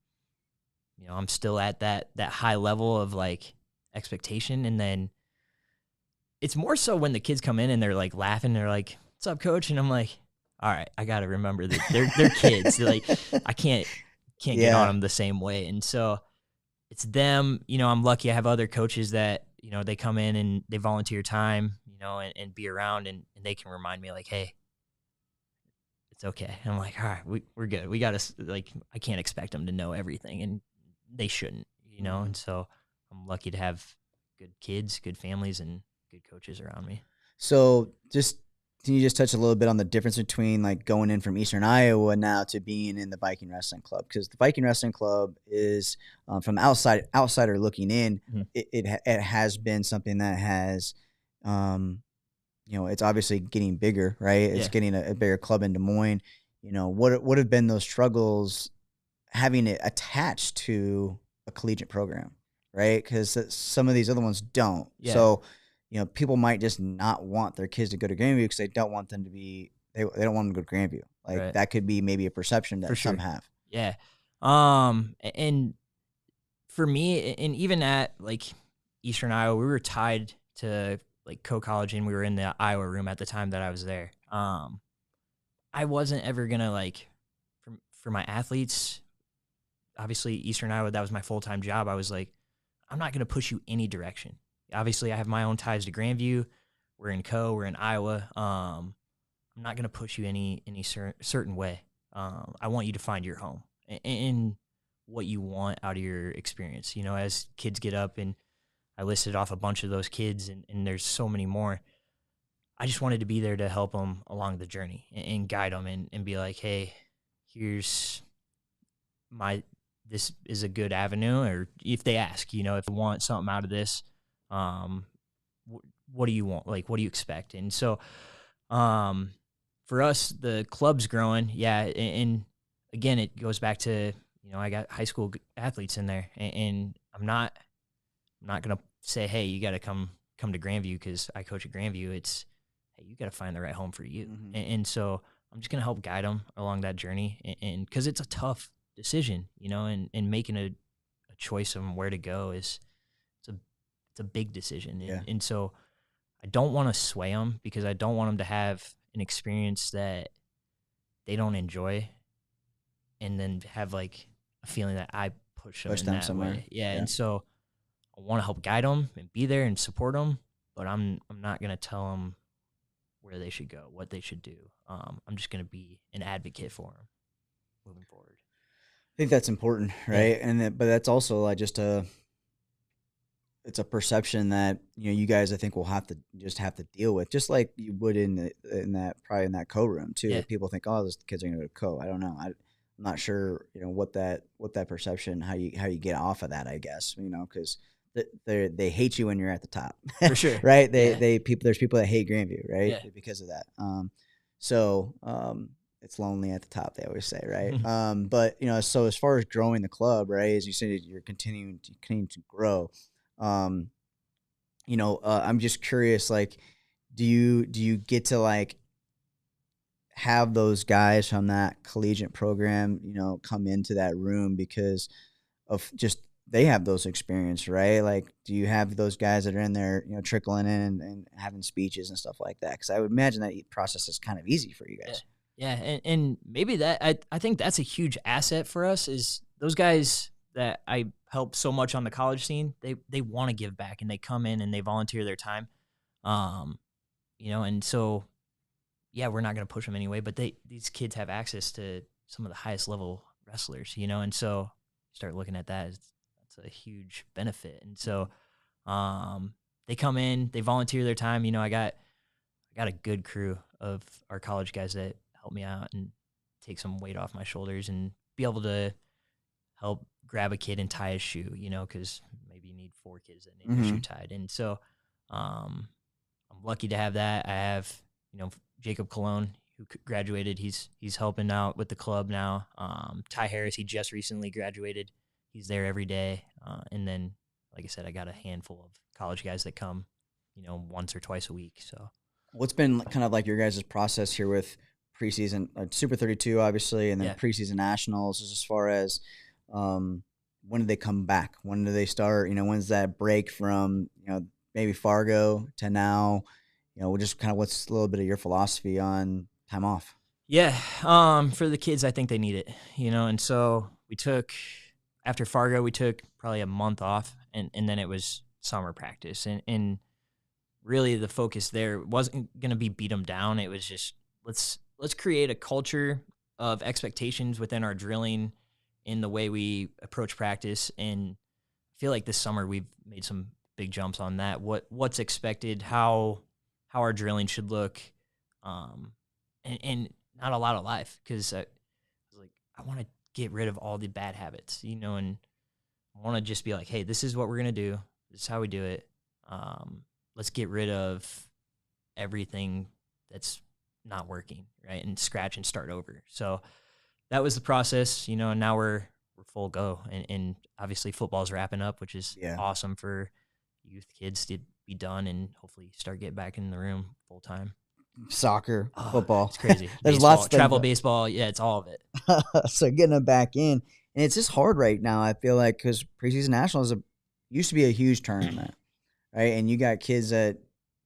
you know, I'm still at that high level of like expectation. And then it's more so when the kids come in and they're like laughing, they're like, "What's up, coach?" And I'm like, all right, I got to remember that they're kids. They're like, I can't get on them the same way. And so it's them, you know, I'm lucky I have other coaches that, you know, they come in and they volunteer time, you know, and be around and they can remind me like, hey, it's okay. And I'm like, all right, we're good. We got to, like, I can't expect them to know everything and they shouldn't, you know? And so I'm lucky to have good kids, good families, and good coaches around me. So can you just touch a little bit on the difference between like going in from Eastern Iowa now to being in the Viking Wrestling Club? Because the Viking Wrestling Club is, from outsider looking in, it has been something that has, you know, it's obviously getting bigger, right? It's getting a bigger club in Des Moines. You know, what have been those struggles having it attached to a collegiate program, right? Because some of these other ones don't. Yeah. So, you know, people might just not want their kids to go to Grandview because they don't want them to be, they don't want them to go to Grandview. Like that could be maybe a perception that some have. Yeah. And for me, and even at like Eastern Iowa, we were tied to like co-college and we were in the Iowa room at the time that I was there. I wasn't ever going to like, for my athletes, obviously Eastern Iowa, that was my full-time job. I was like, I'm not going to push you any direction. Obviously, I have my own ties to Grandview. We're in Iowa. I'm not going to push you any certain way. I want you to find your home and what you want out of your experience. You know, as kids get up, and I listed off a bunch of those kids, and there's so many more. I just wanted to be there to help them along the journey and guide them and be like, hey, this is a good avenue. Or if they ask, you know, if you want something out of this, what do you want? Like, what do you expect? And so, for us, the club's growing. Yeah. And again, it goes back to, you know, I got high school athletes in there, and I'm not going to say, hey, you got to come to Grandview because I coach at Grandview. It's, hey, you got to find the right home for you. And so I'm just going to help guide them along that journey. And because it's a tough decision, you know, and making a choice on where to go it's a big decision. And so I don't want to sway them because I don't want them to have an experience that they don't enjoy and then have like a feeling that I push them in that somewhere. Way. Yeah. And so I want to help guide them and be there and support them, but I'm not going to tell them where they should go, what they should do. I'm just going to be an advocate for them moving forward. I think that's important, right? Yeah. But that's also just it's a perception that, you guys, I think, will have to deal with, just like you would in that co-room too. Yeah. People think, oh, those kids are going to go to co. I don't know. I'm not sure, what that perception, how you get off of that, I guess, because they hate you when you're at the top. For sure. Right. Yeah. There's people that hate Grandview, right? Yeah. Because of that. So it's lonely at the top, they always say, right? But so as far as growing the club, right, as you said, you're continuing to grow. I'm just curious, like, do you get to like have those guys from that collegiate program, come into that room because of just they have those experience, right? Like, do you have those guys that are in there, trickling in and having speeches and stuff like that? Because I would imagine that process is kind of easy for you guys. Yeah, and maybe that I think that's a huge asset for us is those guys that I help so much on the college scene. They want to give back and they come in and they volunteer their time, and so yeah, we're not going to push them anyway. But these kids have access to some of the highest level wrestlers, and so start looking at that. That's a huge benefit, and so they come in, they volunteer their time. I got a good crew of our college guys that help me out and take some weight off my shoulders and be able to help grab a kid and tie his shoe, because maybe you need 4 kids that need their shoe tied. And so I'm lucky to have that. I have, Jacob Cologne, who graduated. He's helping out with the club now. Ty Harris, he just recently graduated. He's there every day. And then, like I said, I got a handful of college guys that come, once or twice a week. So what's been kind of like your guys' process here with preseason, Super 32, obviously, and then preseason nationals, as far as when do they come back? When do they start? When's that break from, maybe Fargo to now? Just kind of what's a little bit of your philosophy on time off? Yeah. For the kids, I think they need it, and so after Fargo, we took probably a month off and then it was summer practice and really the focus there wasn't going to be beat them down. It was just, let's create a culture of expectations within our drilling in the way we approach practice. And I feel like this summer we've made some big jumps on that. What's expected, how our drilling should look, and not a lot of life, because I want to get rid of all the bad habits, and I want to just be like, hey, this is what we're going to do. This is how we do it. Let's get rid of everything that's not working, right, and scratch and start over. So that was the process, and now we're full go. And obviously football's wrapping up, which is awesome for youth kids to be done and hopefully start getting back in the room full time. Soccer, football. It's crazy. There's baseball, lots of travel baseball. Yeah, it's all of it. So getting them back in. And it's just hard right now, I feel like, because preseason nationals used to be a huge tournament, right? And you got kids that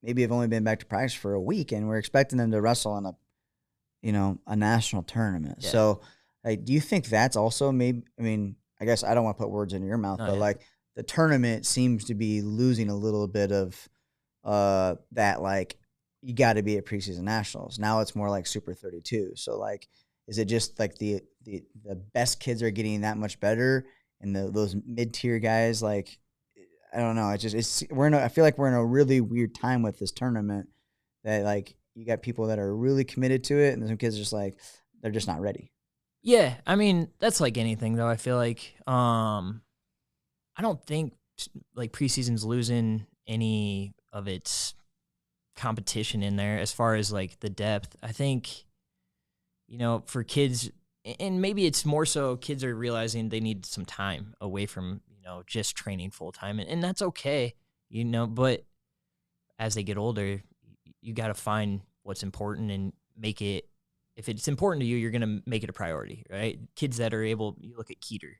maybe have only been back to practice for a week, and we're expecting them to wrestle in a national tournament. Yeah. So, like, do you think that's also maybe? I mean, I guess I don't want to put words in your mouth, but like the tournament seems to be losing a little bit of that. Like, you got to be at preseason nationals. Now it's more like Super 32. So, like, is it just like the best kids are getting that much better, and those mid-tier guys, like, I don't know. I feel like we're in a really weird time with this tournament, that like you got people that are really committed to it, and some kids are just like, they're just not ready. Yeah, I mean, that's like anything though. I feel like I don't think like preseason's losing any of its competition in there as far as like the depth. I think, for kids, and maybe it's more so kids are realizing they need some time away from, just training full time, and that's okay, but as they get older, you got to find what's important and make it, if it's important to you, you're going to make it a priority, right? Kids that are able, you look at Keeter,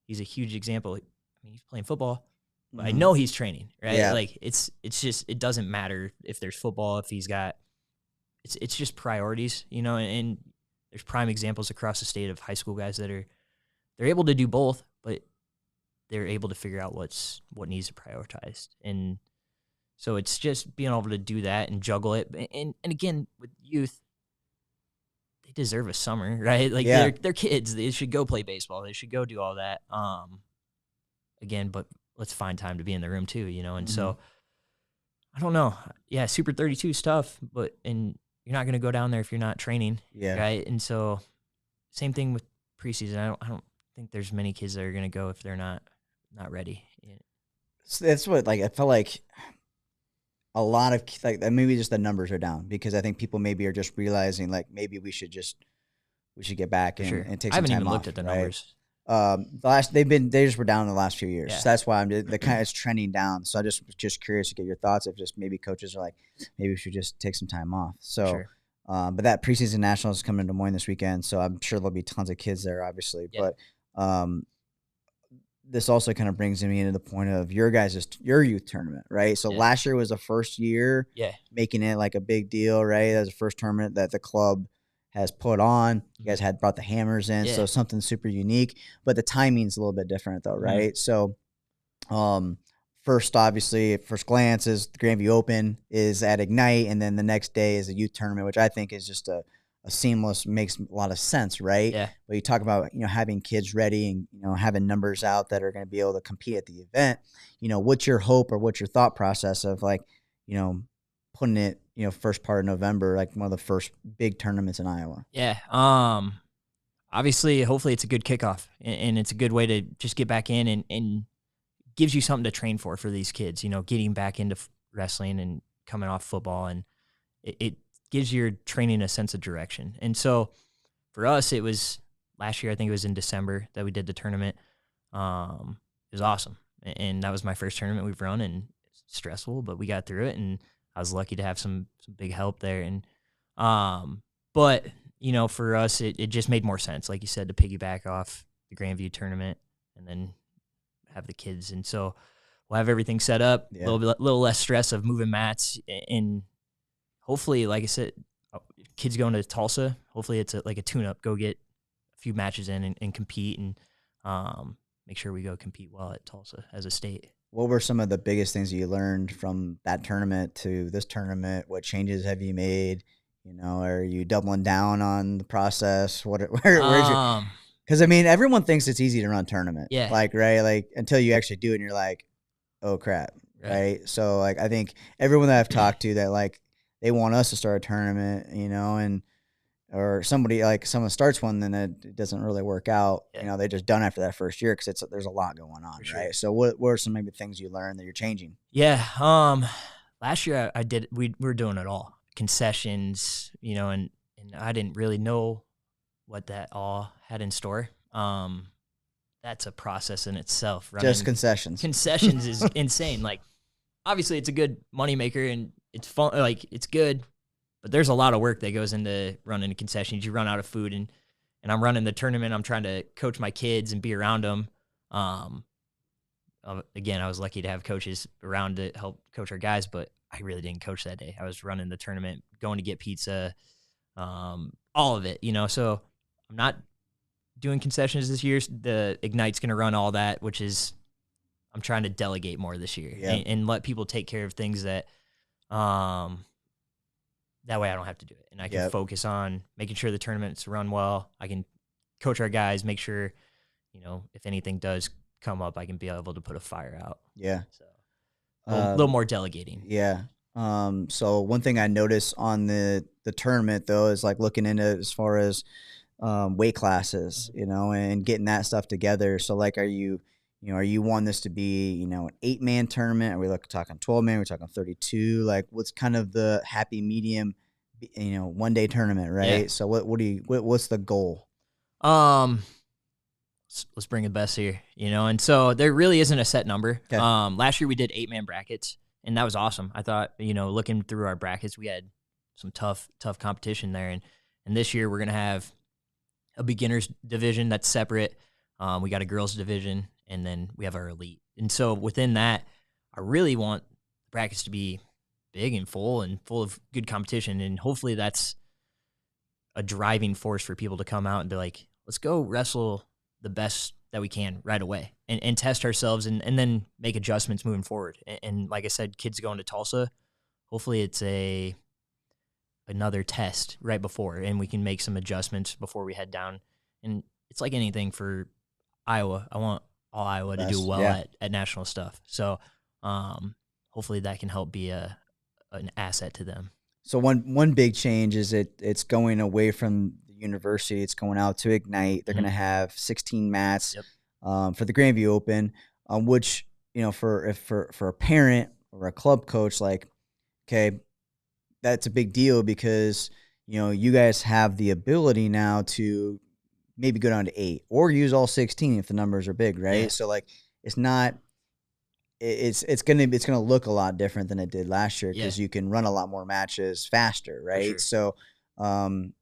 he's a huge example. I mean, he's playing football, but I know he's training, right? Yeah. Like it's just, it doesn't matter if there's football, if he's got, it's just priorities, and there's prime examples across the state of high school guys that they're able to do both, but they're able to figure out what needs to be prioritized. And so it's just being able to do that and juggle it. And again, with youth, they deserve a summer, right? Like they're kids. They should go play baseball. They should go do all that. Again, but let's find time to be in the room too, And so I don't know. Yeah, Super 32 is tough, and you're not going to go down there if you're not training. Yeah. Right. And so same thing with preseason. I don't think there's many kids that are going to go if they're not ready. Yeah. So that's what, like, I felt like a lot of, like, maybe just the numbers are down because I think people maybe are just realizing, like, maybe we should get back and, Sure. and take I some haven't time even off, looked at the right? numbers. They just were down in the last few years. Yeah. So that's why the kind of it's trending down. So I just curious to get your thoughts if just maybe coaches are like, maybe we should just take some time off. So, Sure. But that preseason nationals is coming to Des Moines this weekend, so I'm sure there'll be tons of kids there, obviously. Yeah. But this also kind of brings me into the point of your youth tournament, right? So last year was the first year, making it like a big deal, right? That was the first tournament that the club has put on. You guys had brought the hammers in, so something super unique. But the timing's a little bit different, though, right? So, first glance is the Grandview Open is at Ignite, and then the next day is a youth tournament, which I think is just a seamless, makes a lot of sense, right? Yeah. But you talk about, having kids ready and, having numbers out that are going to be able to compete at the event. What's your hope or what's your thought process of, like, putting it, first part of November, like one of the first big tournaments in Iowa? Yeah. Obviously, hopefully it's a good kickoff and it's a good way to just get back in and gives you something to train for these kids, getting back into wrestling and coming off football, and it gives your training a sense of direction. And so for us, it was last year, I think it was in December that we did the tournament. It was awesome. And that was my first tournament we've run, and it's stressful, but we got through it, and I was lucky to have some big help there. And, but for us, it just made more sense, like you said, to piggyback off the Grandview tournament and then have the kids. And so we'll have everything set up, a little less stress of moving mats, and hopefully, like I said, kids going to Tulsa, hopefully it's like a tune-up, go get a few matches in and compete, and make sure we go compete well at Tulsa as a state. What were some of the biggest things you learned from that tournament to this tournament? What changes have you made? Are you doubling down on the process? Where's your... Because, everyone thinks it's easy to run a tournament. Yeah. Like, right? Like, until you actually do it and you're like, oh, crap. Right? So, like, I think everyone that I've talked to that, like, they want us to start a tournament, or someone starts one, then it doesn't really work out. Yeah. They're just done after that first year because there's a lot going on, sure. right? So what are some maybe things you learned that you're changing? Yeah. Last year we were doing it all. Concessions, and I didn't really know what that all had in store. That's a process in itself. Just concessions. Concessions is insane. Like, obviously it's a good moneymaker and it's fun. Like, it's good, but there's a lot of work that goes into running a concessions. You run out of food, and I'm running the tournament. I'm trying to coach my kids and be around them. Again, I was lucky to have coaches around to help coach our guys, but I really didn't coach that day. I was running the tournament, going to get pizza, all of it, So I'm not doing concessions this year. The Ignite's going to run all that, which is I'm trying to delegate more this year and let people take care of things that that way I don't have to do it. And I can focus on making sure the tournaments run well. I can coach our guys, make sure, if anything does come up, I can be able to put a fire out. Yeah. So a little more delegating. Yeah. So one thing I noticed on the tournament, though, is like looking into as far as weight classes, and getting that stuff together. So, like, are you want this to be, an 8-man tournament? Are we talking 12-man? We're talking 32. Like, what's kind of the happy medium, 1-day tournament, right? Yeah. So what's the goal? Let's bring the best here, and so there really isn't a set number. Okay. Last year we did 8-man brackets, and that was awesome. I thought, looking through our brackets, we had some tough competition there. And this year we're going to have a beginners division that's separate. We got a girls division, and then we have our elite. And so within that, I really want brackets to be big and full of good competition. And hopefully that's a driving force for people to come out and be like, let's go wrestle the best that we can right away and test ourselves and then make adjustments moving forward. And like I said, kids going to Tulsa, hopefully it's another test right before, and we can make some adjustments before we head down. And it's like anything for Iowa. I want all Iowa to do well at national stuff. So hopefully that can help be an asset to them. So one big change is it's going away from the university. It's going out to Ignite. They're going to have 16 mats for the Grandview Open, which, you know, for a parent or a club coach, like, okay, that's a big deal because, you know, you guys have the ability now to maybe go down to 8 or use all 16 if the numbers are big, right? Yeah. So like, it's not. It's gonna look a lot different than it did last year because you can run a lot more matches faster, right? Sure. So,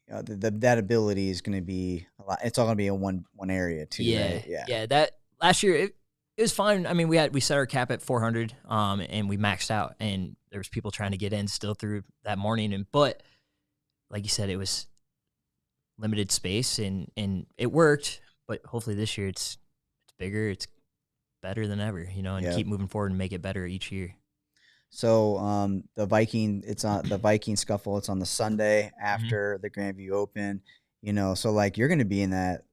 that ability is gonna be a lot. It's all gonna be in one area too, right? Yeah. That last year it was fine. I mean, we set our cap at 400, and we maxed out, and there was people trying to get in still through that morning, but like you said, it was limited space, and it worked. But hopefully this year it's bigger. It's better than ever, you know, and keep moving forward and make it better each year. So the Viking scuffle. It's on the Sunday after the Grandview Open, you know. So like you're gonna be in that.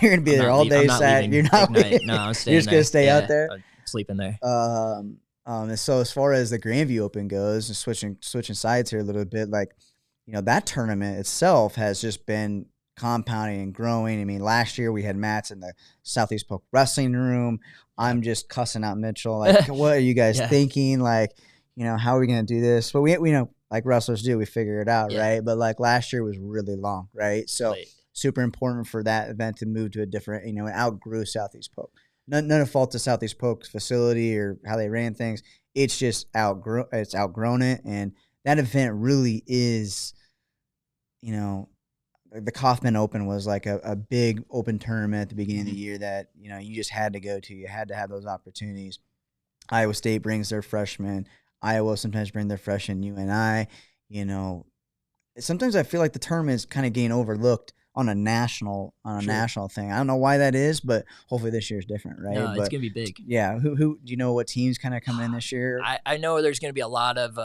You're gonna be there all day. You're not. No, I'm staying. You're just gonna stay out there. I'm sleeping there. And so as far as the Grandview Open goes, and switching sides here a little bit, like, you know, that tournament itself has just been compounding and growing. I mean, last year we had mats in the Southeast Polk wrestling room. I'm just cussing out Mitchell. Like, what are you guys thinking? Like, you know, how are we going to do this? But we know, like wrestlers do, we figure it out, right? But like last year was really long, right? So super important for that event to move to a different, you know, and outgrew Southeast Polk. None of fault to Southeast Polk's facility or how they ran things. It's just outgrown it. And that event really is, you know, the Kaufman Open was like a big open tournament at the beginning of the year that, you know, you just had to go to. You had to have those opportunities. Iowa State brings their freshmen. Iowa sometimes bring their freshmen. UNI, you know, sometimes I feel like the tournament is kind of getting overlooked on a national thing. I don't know why that is, but hopefully this year is different, right? No, it's gonna be big. Yeah. Who do you know what teams kind of come in this year? I know there's gonna be a lot of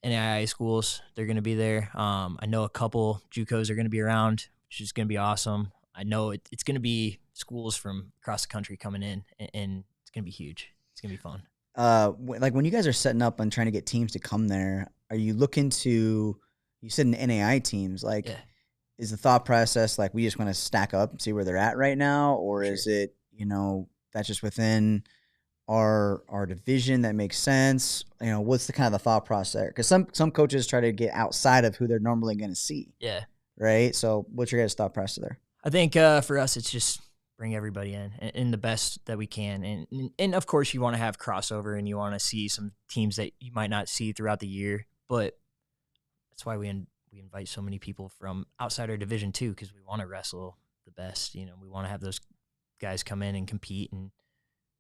NAIA schools. They're going to be there. I know a couple JUCOs are going to be around, which is going to be awesome. I know it's going to be schools from across the country coming in, and it's going to be huge. It's going to be fun. Like when you guys are setting up and trying to get teams to come there, are you looking to, you said in NAI teams, like is the thought process like we just want to stack up and see where they're at right now? Or is it, you know, that's just within our division that makes sense? You know, what's the kind of the thought process there? Because some coaches try to get outside of who they're normally going to see. Yeah. Right. So what's your guys' thought process there? I think for us, it's just bring everybody in the best that we can, and of course you want to have crossover and you want to see some teams that you might not see throughout the year. But that's why we invite so many people from outside our division too, because we want to wrestle the best. You know, we want to have those guys come in and compete, and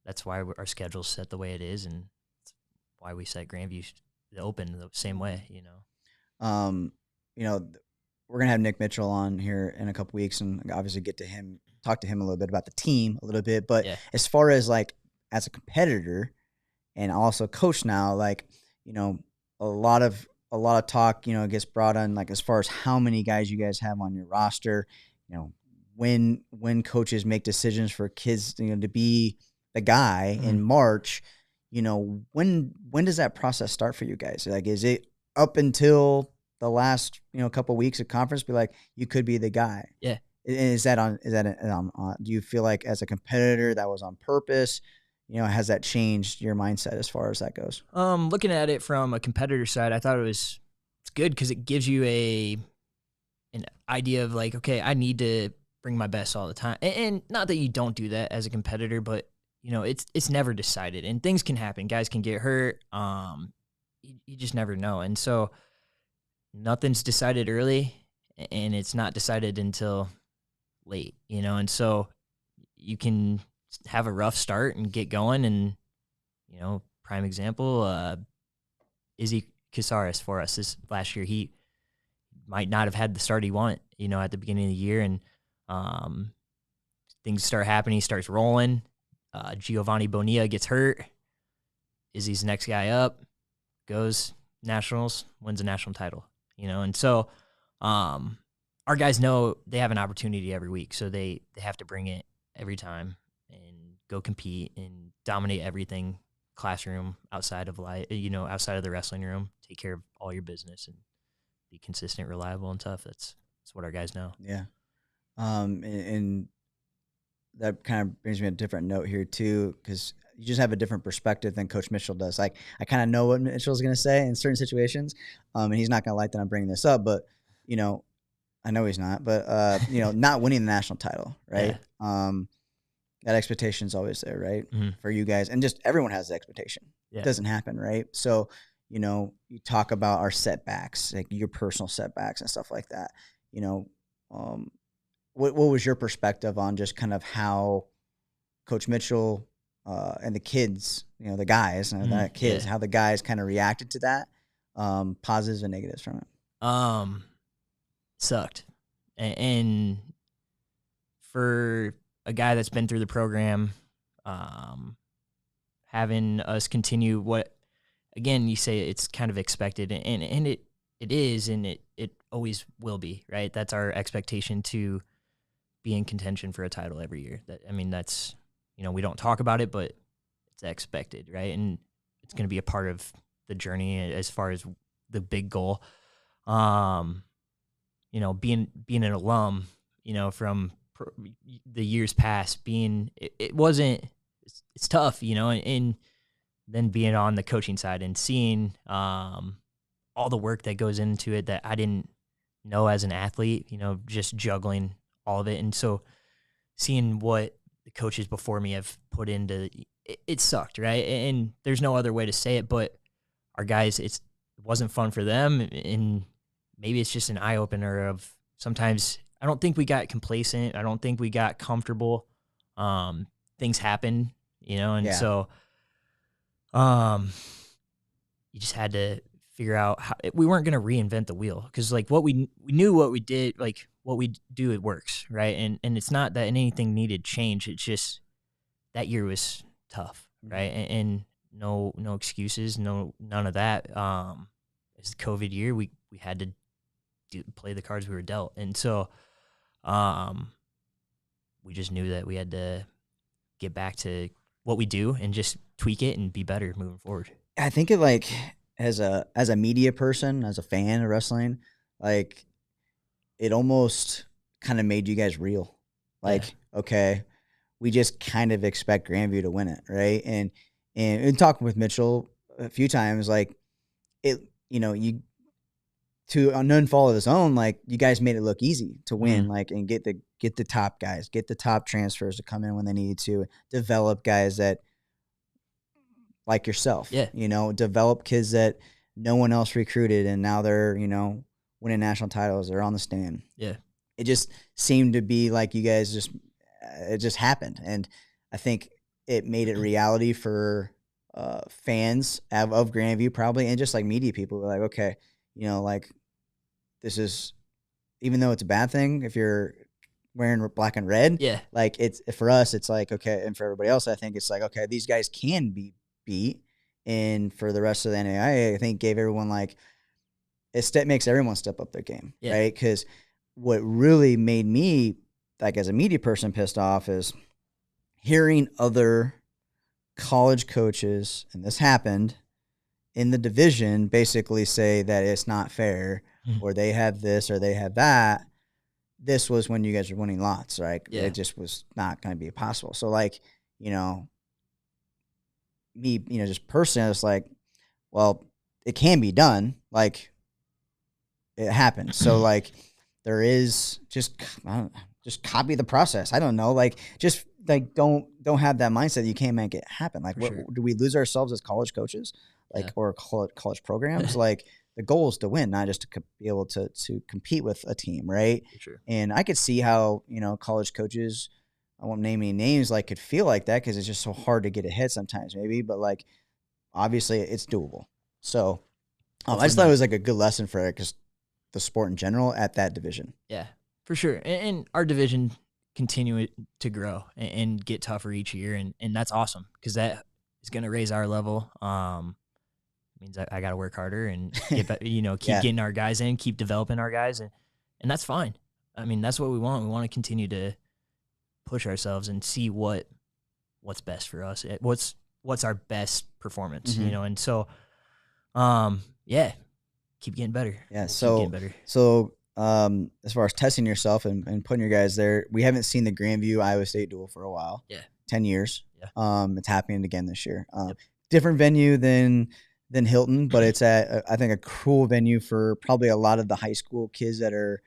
that's why our schedule's set the way it is, and that's why we set Grandview the Open the same way, you know. You know, we're going to have Nick Mitchell on here in a couple weeks and obviously talk to him a little bit about the team a little bit. But as far as like as a competitor and also coach now, like, you know, a lot of talk, you know, gets brought on like as far as how many guys you guys have on your roster, you know, when coaches make decisions for kids, you know, to be the guy in March, you know, when does that process start for you guys? Like, is it up until the last, you know, couple of weeks of conference, be like, you could be the guy? Yeah. Is that on, do you feel like as a competitor that was on purpose? You know, has that changed your mindset as far as that goes? Looking at it from a competitor side, I thought it's good because it gives you an idea of like, okay, I need to bring my best all the time. And not that you don't do that as a competitor, but you know, it's never decided, and things can happen. Guys can get hurt. You just never know. And so nothing's decided early, and it's not decided until late, you know? And so you can have a rough start and get going. And, you know, prime example, Izzy Casares for us this last year, he might not have had the start he wanted, you know, at the beginning of the year. And things start happening. He starts rolling. Giovanni Bonilla gets hurt. Izzy's the next guy up, goes nationals, wins a national title, you know? And so our guys know they have an opportunity every week, so they have to bring it every time. And go compete and dominate everything, classroom, outside of outside of the wrestling room, take care of all your business and be consistent, reliable, and tough. That's what our guys know. Yeah. And that kind of brings me a different note here too, because you just have a different perspective than Coach Mitchell does. Like, I kind of know what Mitchell's going to say in certain situations, and he's not going to like that I'm bringing this up, but I know he's not, but not winning the national title, right? Yeah. That expectation is always there, right? Mm-hmm. For you guys, and just everyone has the expectation. Yeah. It doesn't happen, right? So, you talk about our setbacks, like your personal setbacks and stuff like that. What was your perspective on just kind of how Coach Mitchell and the kids, the guys, how the guys kind of reacted to that, positives and negatives from it? Sucked. And for a guy that's been through the program, having us continue what, again, you say it's kind of expected, and it is, and it always will be, right? That's our expectation, to be in contention for a title every year. That's, we don't talk about it, but it's expected, right? And it's going to be a part of the journey as far as the big goal. Being an alum, from the years past, it's tough, and then being on the coaching side and seeing all the work that goes into it that I didn't know as an athlete, just juggling all of it. And so seeing what the coaches before me have put into it sucked, right? And there's no other way to say it, but our guys, it wasn't fun for them, and maybe it's just an eye-opener of sometimes I don't think we got complacent. I don't think we got comfortable. Things happen, and so you just had to figure out how we weren't going to reinvent the wheel, because like what we knew what we did, like what we do, it works, right? And it's not that anything needed change. It's just that year was tough, right? And no excuses, none of that. It's the COVID year. We had to play the cards we were dealt, and so we just knew that we had to get back to what we do and just tweak it and be better moving forward. I think it, like, as a media person, as a fan of wrestling, like, it almost kind of made you guys real. Like, okay, we just kind of expect Grandview to win it, right? And in talking with Mitchell a few times, like, it, you, to unknown fault of his own, like, you guys made it look easy to win, like, and get the top guys, get the top transfers to come in when they need to, develop guys that, like yourself, develop kids that no one else recruited, and now they're, winning national titles. They're on the stand. Yeah. It just seemed to be like you guys it just happened. And I think it made it reality for fans of Grandview probably, and just like media people were like, okay, like, this is, even though it's a bad thing if you're wearing black and red, like, it's, for us, it's like, okay, and for everybody else, I think it's like, okay, these guys can be beat. And for the rest of the NAIA, I think gave everyone, like, it makes everyone step up their game, right? Because what really made me, like, as a media person, pissed off is hearing other college coaches, and this happened in the division, basically say that it's not fair, or they have this or they have that. This was when you guys were winning lots, right? It just was not going to be possible. So, like, me, just personally, I was like, well, it can be done. Like, it happened. So, like, there is just copy the process. I don't know. Like, just, like, don't have that mindset that you can't make it happen. Like, do we lose ourselves as college coaches, like, or college programs? Like, the goal is to win, not just to be able to compete with a team, right? Sure. And I could see how, college coaches, I won't name any names, like, could feel like that because it's just so hard to get ahead sometimes, maybe. But, like, obviously it's doable. So I just thought it was, like, a good lesson for it, because the sport in general at that division. Yeah, for sure. And our division continue to grow and get tougher each year, and that's awesome, because that is going to raise our level. Means I got to work harder and keep getting our guys in, keep developing our guys, and that's fine. I mean, that's what we want. We want to continue to push ourselves and see what what's best for us. What's our best performance, Mm-hmm. And so, yeah, keep getting better. Yeah. We'll So, keep getting better. so, as far as testing yourself and putting your guys there, we haven't seen the Grandview Iowa State duel for a while. Yeah. 10 years. Yeah. It's happening again this year. Yep. Different venue than Hilton, but it's at, I think, a cool venue for probably a lot of the high school kids that are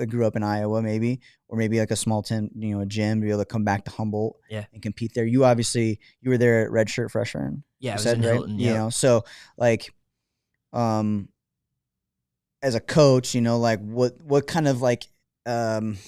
grew up in Iowa, maybe, or maybe like a small tent, a gym to be able to come back to Humboldt and compete there. You were there at redshirt freshman. Yeah, I was said, in right? Hilton. Yeah. So like, as a coach, like what kind of like, does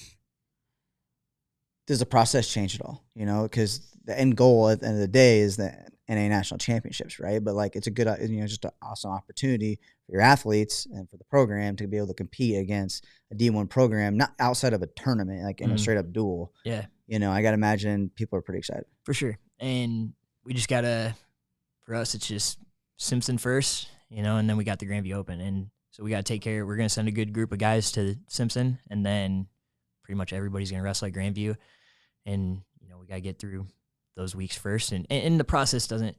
the process change at all? Because the end goal at the end of the day is the NA national championships, right? But like, it's a good, just an awesome opportunity for your athletes and for the program to be able to compete against a D1 program, not outside of a tournament, like in a straight up duel. Yeah. I got to imagine people are pretty excited. For sure. And we just for us, it's just Simpson first, and then we got the Grandview Open. And so we got to take care. We're going to send a good group of guys to Simpson, and then pretty much everybody's going to wrestle at Grandview. And, we got to get through those weeks first. And the process I don't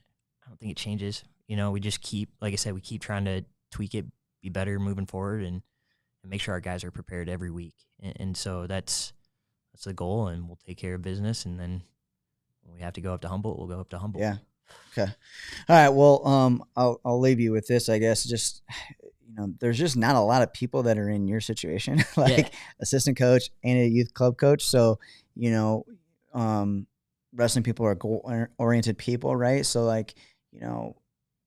think it changes. We just keep, like I said, we keep trying to tweak it, be better moving forward, and make sure our guys are prepared every week. And so that's the goal, and we'll take care of business. And then when we have to go up to Humboldt, we'll go up to Humboldt. Yeah. Okay. All right. Well, I'll leave you with this, I guess. Just, there's just not a lot of people that are in your situation, like assistant coach and a youth club coach. So, wrestling people are goal-oriented people, right? So, like,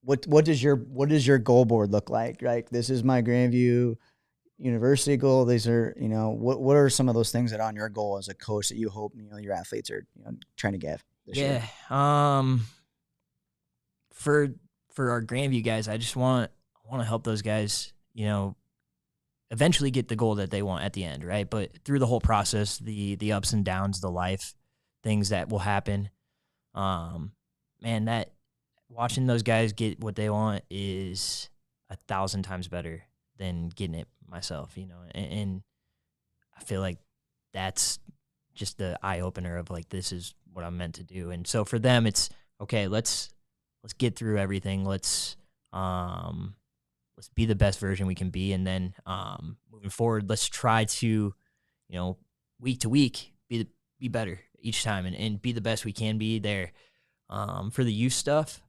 what does your goal board look like? Right? This is my Grandview University goal. These are, what are some of those things that are on your goal as a coach that you hope your athletes are trying to get this year? For our Grandview guys, I just want to help those guys, eventually get the goal that they want at the end, right? But through the whole process, the ups and downs, the life things that will happen, man, that watching those guys get what they want is 1,000 times better than getting it myself, and I feel like that's just the eye opener of like, this is what I'm meant to do. And so for them, it's okay. Let's get through everything. Let's be the best version we can be. And then, moving forward, let's try to, week to week, be better each time and be the best we can be there. For the youth stuff,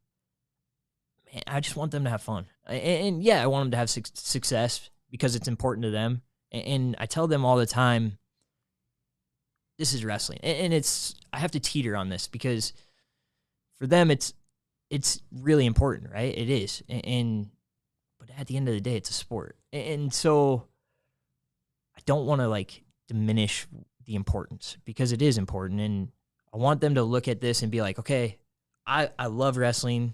man, I just want them to have fun. And yeah, I want them to have success because it's important to them. And I tell them all the time, this is wrestling. And I have to teeter on this because for them, it's really important, right? It is. But at the end of the day, it's a sport. And so I don't want to like diminish the importance because it is important. And I want them to look at this and be like, okay, I love wrestling.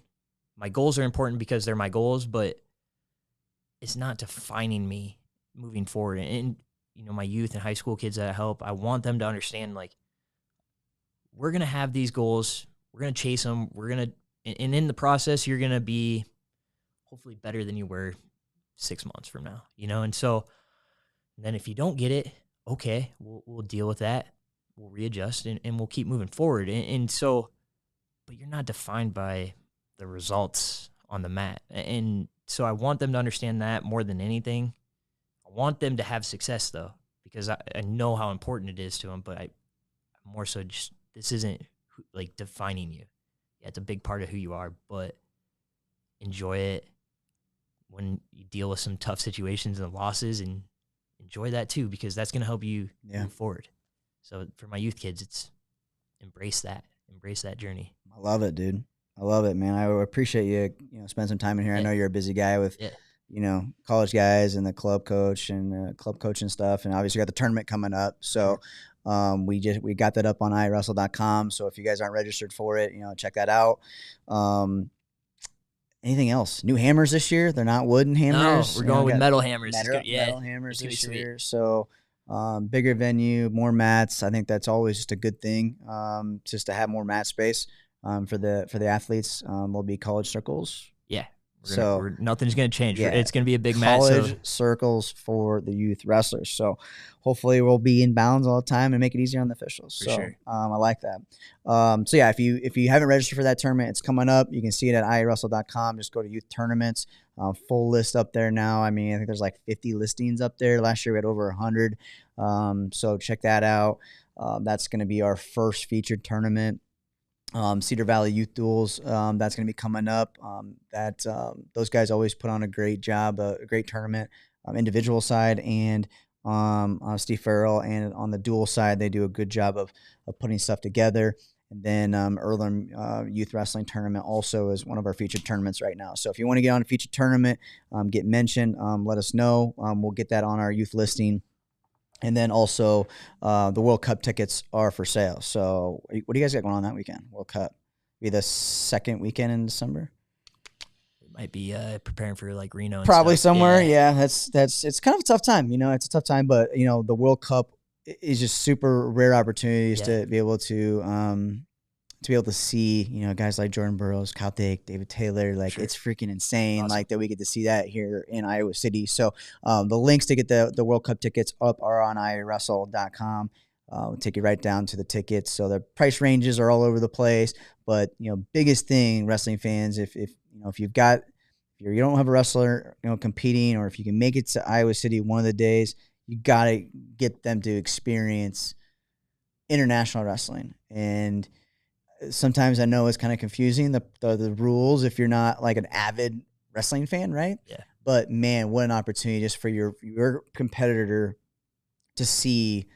My goals are important because they're my goals, but it's not defining me moving forward. And, my youth and high school kids that I help, I want them to understand, like, we're going to have these goals. We're going to chase them. And in the process, you're going to be hopefully better than you were 6 months from now, And so then if you don't get it, okay, we'll deal with that. We'll readjust and we'll keep moving forward. And so, but you're not defined by the results on the mat. And so I want them to understand that more than anything. I want them to have success though, because I know how important it is to them, but I more so just, this isn't like defining you. Yeah, it's a big part of who you are, but enjoy it when you deal with some tough situations and losses, and enjoy that too, because that's going to help you move forward. So for my youth kids, it's embrace that journey. I love it, dude. I love it, man. I appreciate you, spend some time in here. I know you're a busy guy with, college guys and the club coach and club coach and stuff. And obviously you got the tournament coming up. So we got that up on IAwrestle.com. So if you guys aren't registered for it, check that out. Anything else? New hammers this year? They're not wooden hammers. No, we're going with metal hammers. Metal hammers this year. So bigger venue, more mats. I think that's always just a good thing, just to have more mat space for the athletes. Will be college circles. Yeah, Nothing's going to change. Yeah, it's going to be a big match. College circles for the youth wrestlers. So hopefully we'll be in bounds all the time and make it easier on the officials. For sure. I like that. So yeah, if you haven't registered for that tournament, it's coming up. You can see it at IAwrestle.com. Just go to youth tournaments. Full list up there now. I mean, I think there's like 50 listings up there. Last year we had over 100. So check that out. That's going to be our first featured tournament. Cedar Valley Youth Duels, that's going to be coming up. Those guys always put on a great job, a great tournament, individual side, and Steve Farrell, and on the dual side, they do a good job of putting stuff together. And then Earlham Youth Wrestling Tournament also is one of our featured tournaments right now. So if you want to get on a featured tournament, get mentioned, let us know. We'll get that on our youth listing. And then also the World Cup tickets are for sale. So what do you guys got going on that weekend? World Cup. Be the second weekend in December? We might be preparing for like Reno and probably stuff. Somewhere. Yeah, that's it's kind of a tough time. It's a tough time, but the World Cup is just super rare opportunities to be able to see, guys like Jordan Burroughs, Kyle Dick, David Taylor. Like, it's freaking insane, awesome. Like, that we get to see that here in Iowa City. So the links to get the World Cup tickets up are on IAwrestle.com. We'll take you right down to the tickets. So the price ranges are all over the place. But, biggest thing, wrestling fans, if you don't have a wrestler, competing, or if you can make it to Iowa City one of the days, you got to get them to experience international wrestling. And sometimes I know it's kind of confusing, the rules, if you're not like an avid wrestling fan, right? Yeah. But man, what an opportunity just for your competitor to see,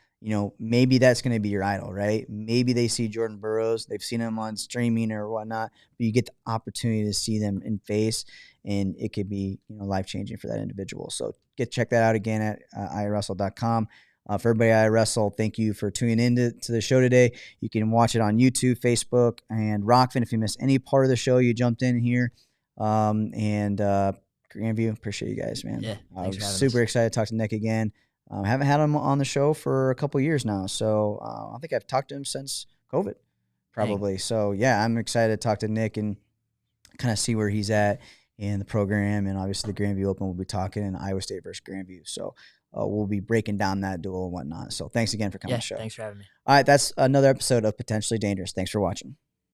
maybe that's going to be your idol, right? Maybe they see Jordan Burroughs, they've seen him on streaming or whatnot, but you get the opportunity to see them in face, and it could be, life-changing for that individual. So check that out again at IAwrestle.com. For everybody at IAwrestle, thank you for tuning in to the show today. You can watch it on YouTube, Facebook, and Rockfin. If you missed any part of the show, you jumped in here. And Grandview, appreciate you guys, man. Yeah, I was super excited to talk to Nick again. Haven't had him on the show for a couple years now, so I think I've talked to him since COVID, probably. Dang. So, yeah, I'm excited to talk to Nick and kind of see where he's at in the program. And obviously the Grandview Open, we'll be talking in Iowa State versus Grandview. So, we'll be breaking down that duel and whatnot. So thanks again for coming on the show. Thanks for having me. All right, that's another episode of Potentially Dangerous. Thanks for watching.